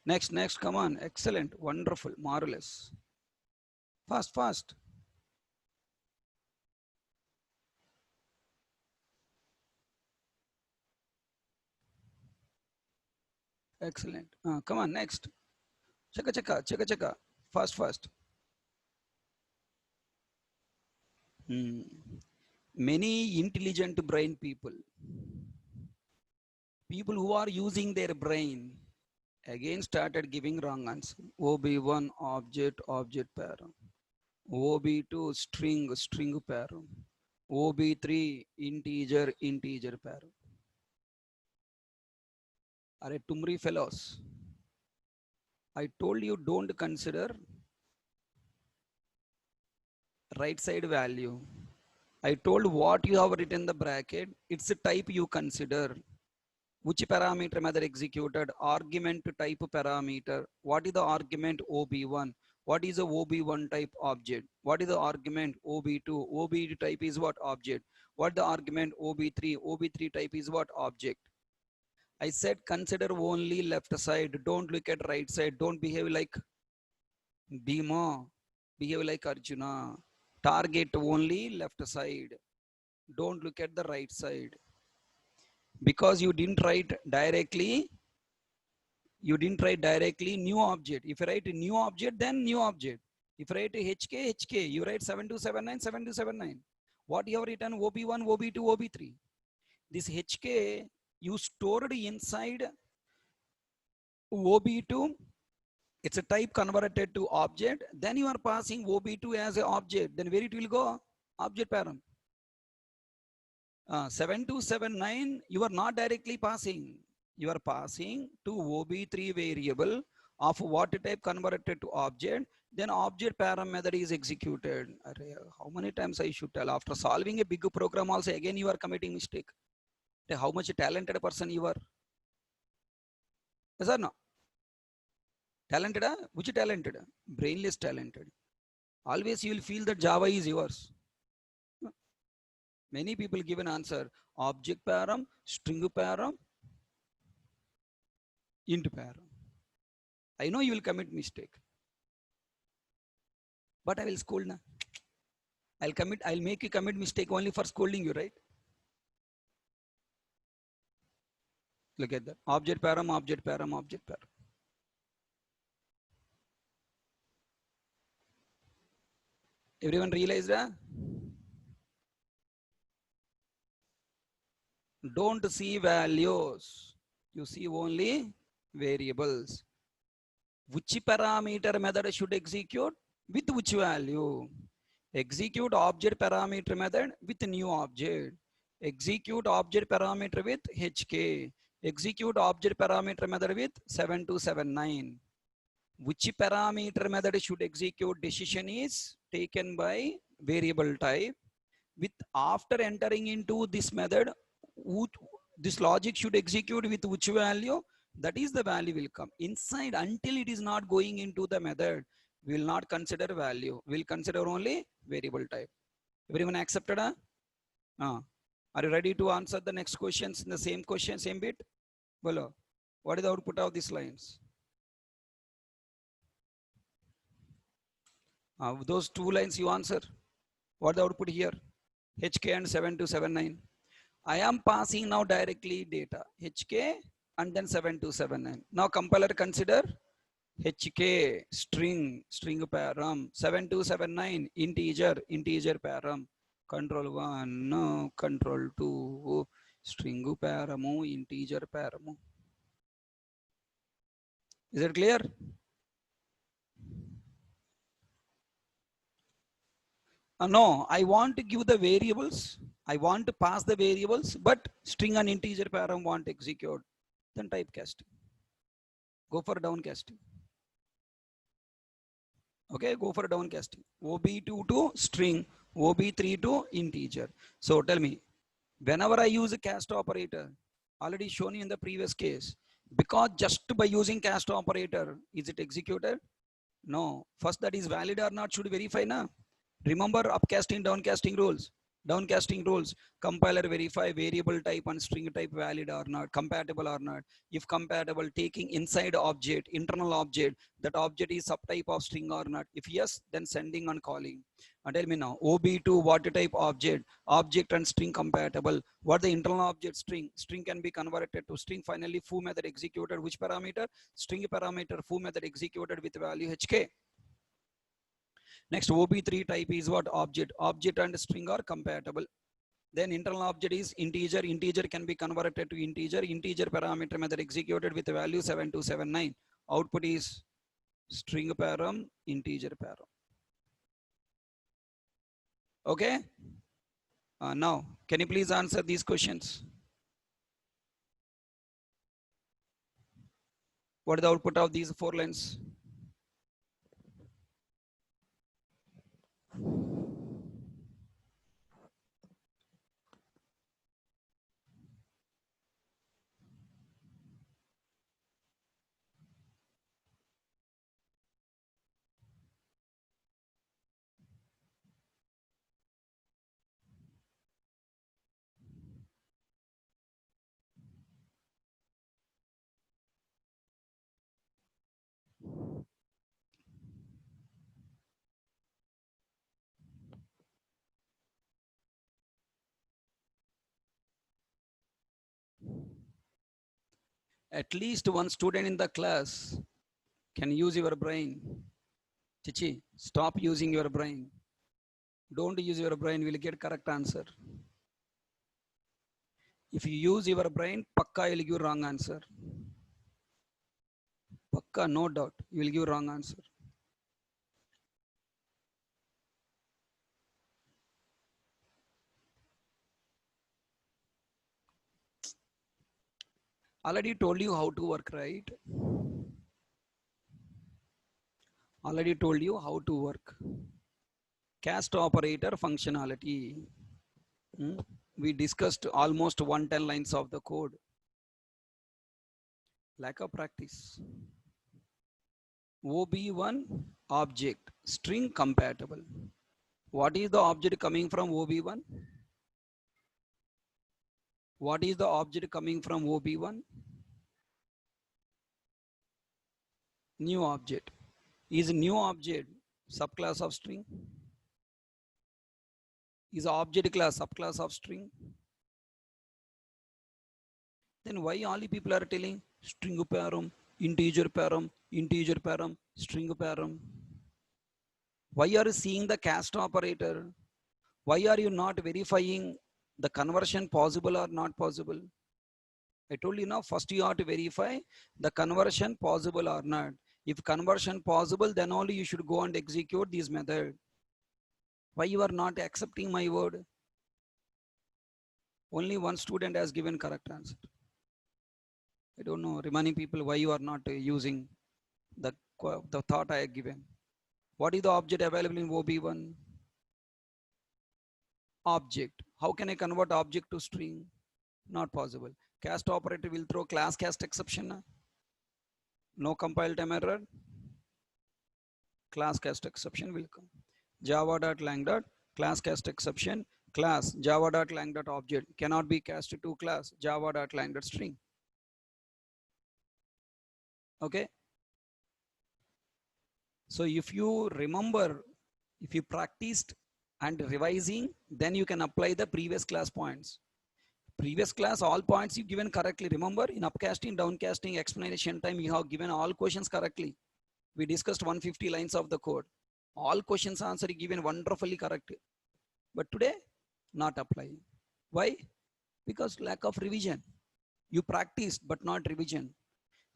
Next, come on. Excellent, wonderful, marvelous. Fast. Excellent. Come on, next. Chaka chaka, chaka chaka. Fast, fast. Hmm. Many intelligent brain people who are using their brain, again started giving wrong answer. OB1 object, object pair. OB2 string, string pair. OB3 integer, integer pair. Are Tumri fellows? I told you don't consider right side value. I told what you have written the bracket, it's a type you consider. Which parameter method executed? Argument type parameter. What is the argument? OB1. What is the OB1 type object? What is the argument? OB2. OB2 type is what object? What the argument? OB3. OB3 type is what object? I said consider only left side. Don't look at right side. Don't behave like Bhima. Behave like Arjuna. Target only left side. Don't look at the right side. Because you didn't write directly new object. If you write a new object, then new object. If you write HK, you write 7279. What you have written? OB1, OB2, OB3. This HK you stored inside OB2. It's a type converted to object. Then you are passing OB2 as an object. Then where it will go? Object param. 7279, you are not directly passing. You are passing to OB3 variable of what type converted to object. Then object param method is executed. How many times I should tell? After solving a big program also, again you are committing mistake. How much talented person you are? Yes or no? Talented? Which talented? Brainless talented. Always you will feel that Java is yours. Many people give an answer. Object param, string param, int param. I know you will commit mistake. But I will scold now. I'll make you commit mistake only for scolding you, right? Look at that. Object param, object param, object param. Everyone realized that? Don't see values. You see only variables. Which parameter method should execute? With which value? Execute object parameter method with new object. Execute object parameter with HK. Execute object parameter method with 7279. Which parameter method should execute? Decision is taken by variable type. With after entering into this method, this logic should execute with which value? That is the value will come inside. Until it is not going into the method, we will not consider value. We will consider only variable type. Everyone accepted? Are you ready to answer the next questions in the same question, same bit? Bolo, what is the output of these lines? Those two lines you answer. What the output here? HK and 7279. I am passing now directly data. HK and then 7279. Now compiler consider HK string param, 7279 integer param, control 1, no, control 2, string paramu, integer paramu. Is it clear? No, I want to give the variables. I want to pass the variables, but string and integer param want to execute. Then typecasting. Go for downcasting. Okay, go for downcasting. OB2 to string, OB3 to integer. So tell me, whenever I use a cast operator, already shown you in the previous case, because just by using cast operator, is it executed? No. First that is valid or not should verify now. Remember upcasting, downcasting rules. Downcasting rules. Compiler verify variable type and string type valid or not, compatible or not. If compatible, taking inside object, internal object, that object is subtype of string or not. If yes, then sending and calling. And tell me now, OB2 what type object? Object and string compatible. What the internal object string? String can be converted to string. Finally, foo method executed which parameter? String parameter. Foo method executed with value HK. Next, OB3 type is what? Object. Object and string are compatible. Then internal object is integer. Integer can be converted to integer. Integer parameter method executed with value 7279. Output is string param, integer param. Okay. Now, can you please answer these questions? What is the output of these 4 lines? At least one student in the class can use your brain. Chichi, stop using your brain. Don't use your brain, will get correct answer. If you use your brain, pakka will give wrong answer. Pakka, no doubt, you will give wrong answer. Already told you how to work, right? Already told you how to work. Cast operator functionality. We discussed almost 110 lines of the code. Lack of practice. OB1 object, string compatible. What is the object coming from OB1? What is the object coming from OB1? New object. Is new object subclass of string? Is object class subclass of string? Then why all the people are telling string param, integer param, integer param, string param? Why are you seeing the cast operator? Why are you not verifying the conversion possible or not possible? I told you now, first you have to verify the conversion possible or not. If conversion possible, then only you should go and execute this method. Why you are not accepting my word? Only one student has given correct answer. I don't know, remaining people, why you are not using the thought I have given. What is the object available in OB1? Object. How can I convert object to string? Not possible. Cast operator will throw class cast exception. No compile time error. Class cast exception will come. Java.lang. Class cast exception. Class java.lang. Object cannot be casted to class java.lang. String. Okay. So if you remember, if you practiced and revising, then you can apply the previous class points. Previous class, all points you given correctly. Remember, in upcasting, downcasting, explanation time, you have given all questions correctly. We discussed 150 lines of the code. All questions answer given wonderfully correct. But today, not applying. Why? Because lack of revision. You practiced, but not revision.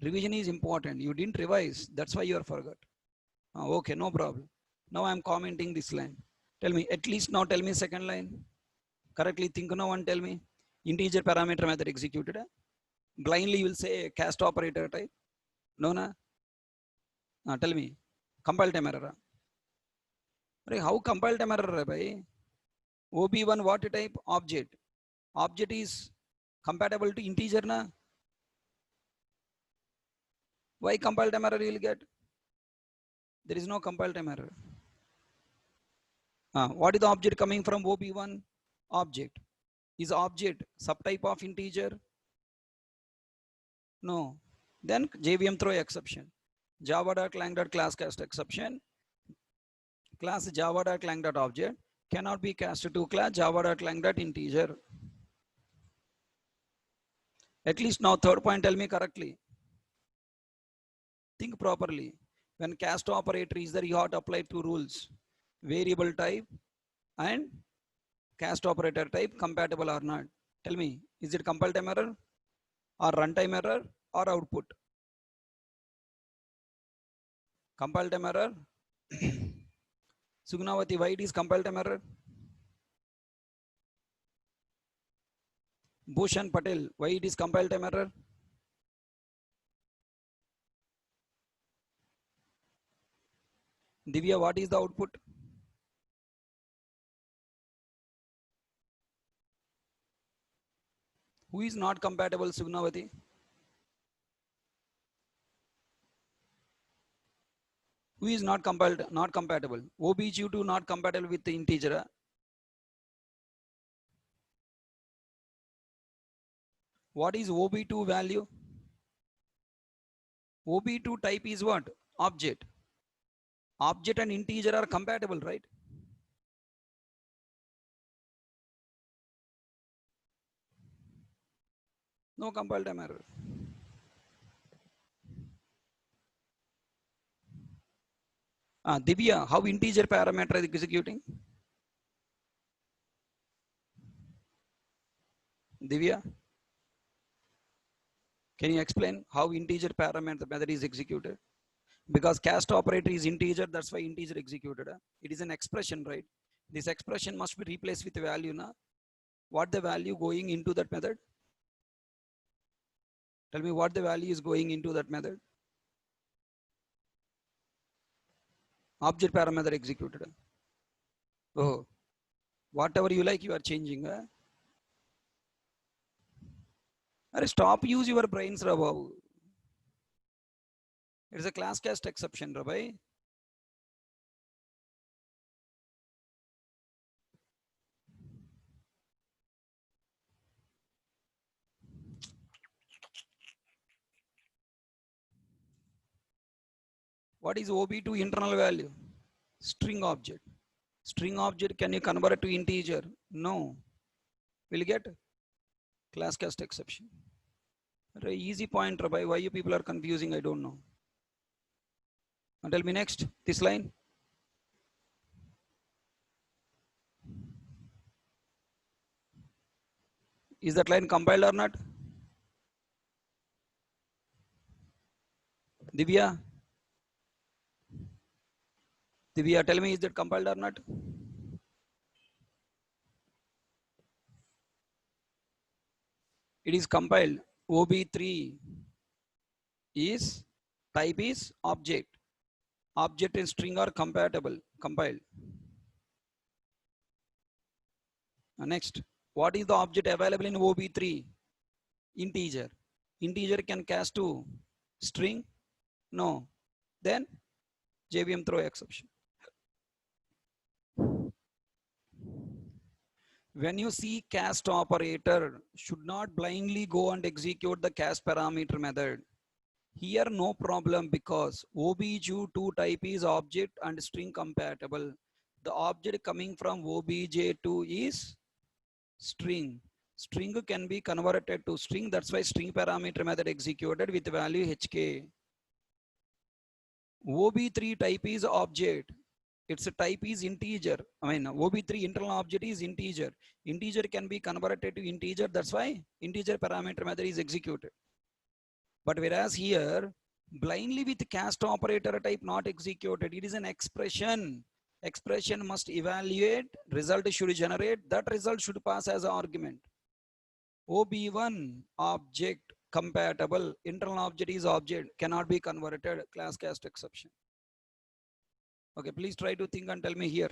Revision is important. You didn't revise. That's why you are forgot. Okay, no problem. Now I'm commenting this line. Tell me, at least now tell me second line. Correctly think now and tell me. Integer parameter method executed. Blindly you will say cast operator type. No, na? Tell me. Compile time error. How compile time error? OB1 what type? Object. Object is compatible to integer, na? Why compile time error you will get? There is no compile time error. What is the object coming from OB1? Object. Is object subtype of integer? No. Then JVM throw exception. Java.lang.class cast exception. Class java.lang.object cannot be cast to class java.lang.integer. At least now third point tell me correctly. Think properly. When cast operator is there, you have to apply two rules. Variable type and cast operator type compatible or not. Tell me, is it compile time error or runtime error or output? Compile time error. Sugnavati, why it is compile time error? Bhushan Patel, why it is compile time error? Divya, what is the output? Who is not compatible, Sugnavati? Who is not compiled, not compatible? OBG2 not compatible with the integer. What is OB2 value? OB2 type is what? Object. Object and integer are compatible, right? No compile time error. Divya, how integer parameter is executing? Divya, can you explain how integer parameter method is executed? Because cast operator is integer, that's why integer executed. It is an expression, right? This expression must be replaced with a value. Na? What the value going into that method? Tell me what the value is going into that method. Object parameter executed. Oh, whatever you like, you are changing. Stop use your brains, Rabau. It's a class cast exception, Rabai. What is OB2 internal value? String object. String object, can you convert it to integer? No. We'll get class cast exception. Easy point, Rabai. Why you people are confusing, I don't know. And tell me next, this line. Is that line compiled or not? Divya? Divya, tell me, is that compiled or not? It is compiled. OB3 is type is object. Object and string are compatible. Compiled. Next, what is the object available in OB3? Integer. Integer can cast to string? No. Then JVM throw exception. When you see cast operator, should not blindly go and execute the cast parameter method. Here no problem because OBJ2 type is object and string compatible. The object coming from OBJ2 is string. String can be converted to string. That's why string parameter method executed with value HK. OB3 type is object. Its type is integer. I mean, OB3 internal object is integer. Integer can be converted to integer. That's why integer parameter method is executed. But whereas here, blindly with cast operator type not executed, it is an expression. Expression must evaluate, result should generate, that result should pass as an argument. OB1 object compatible, internal object is object, cannot be converted, class cast exception. Okay, please try to think and tell me here.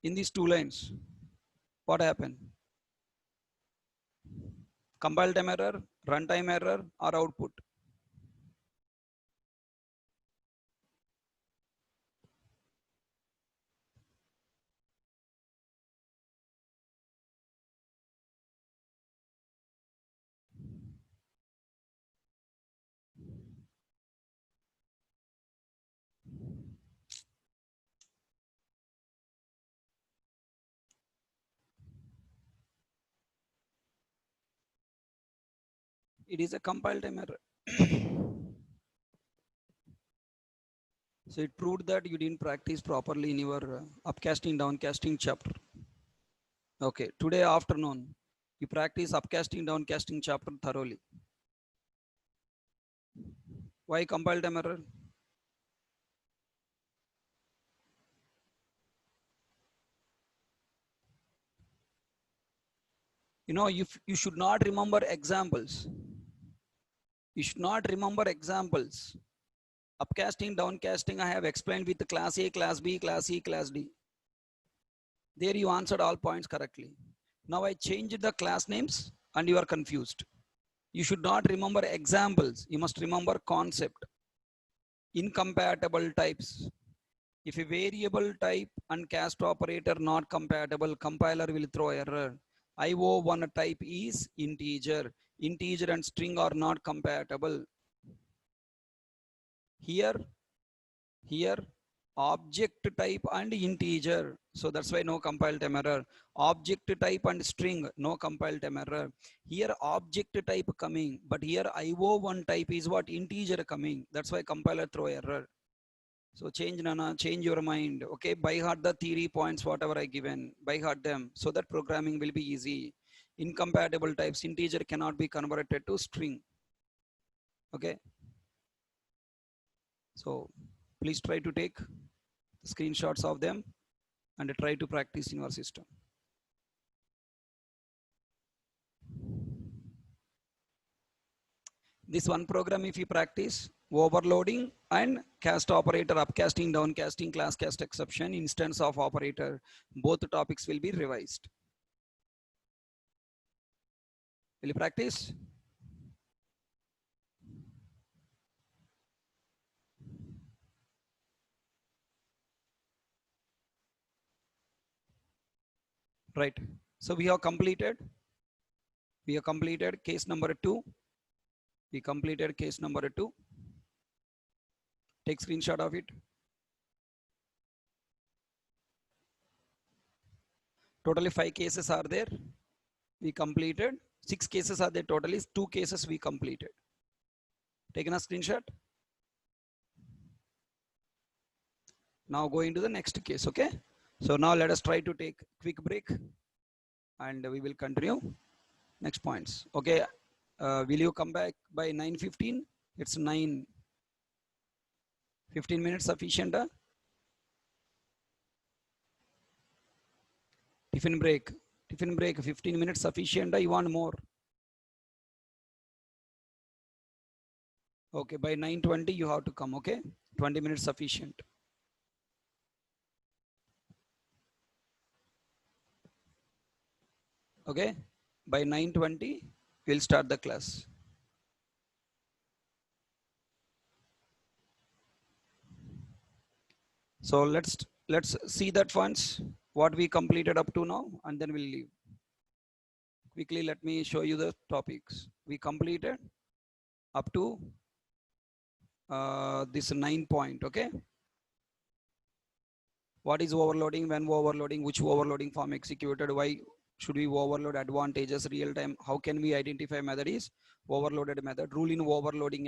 In these two lines, what happened? Compile time error, runtime error, or output? It is a compile time error. So it proved that you didn't practice properly in your upcasting, downcasting chapter. Okay, today afternoon, you practice upcasting, downcasting chapter thoroughly. Why compile time error? You know, you should not remember examples. You should not remember examples. Upcasting, downcasting, I have explained with class A, class B, class C, class D. There you answered all points correctly. Now I changed the class names and you are confused. You should not remember examples. You must remember concept. Incompatible types. If a variable type and cast operator not compatible, compiler will throw error. IO1 type is integer. Integer and string are not compatible. Here object type and integer. So that's why no compile time error. Object type and string, no compile time error. Here object type coming, but here IO1 type is what? Integer coming. That's why compiler throw error. So change, Nana, change your mind. Okay, by heart the theory points, whatever I given, by heart them, so that programming will be easy. Incompatible types, integer cannot be converted to string. Okay. So please try to take screenshots of them and try to practice in your system. This one program, if you practice, overloading and cast operator, upcasting, downcasting, class cast exception, instance of operator, both topics will be revised. Will you practice? Right. So we have completed case number 2. We completed case number 2. Take screenshot of it. Totally 5 cases are there. We completed 6 cases are there. Totally 2 cases we completed. Taken a screenshot. Now going to the next case. Okay. So now let us try to take quick break and we will continue next points. Okay. Will you come back by 9:15? It's 9. 15 minutes sufficient. Tiffin break. 15 minutes sufficient. You want more? Okay. By 9:20 you have to come. Okay. 20 minutes sufficient. Okay. By 9:20 we'll start the class. So let's see that once what we completed up to now, and then we'll leave. Quickly, let me show you the topics we completed up to this 9 point. Okay. What is overloading? When overloading? Which overloading form executed? Why should we overload? Advantages, real time? How can we identify method is overloaded method? Rule in overloading a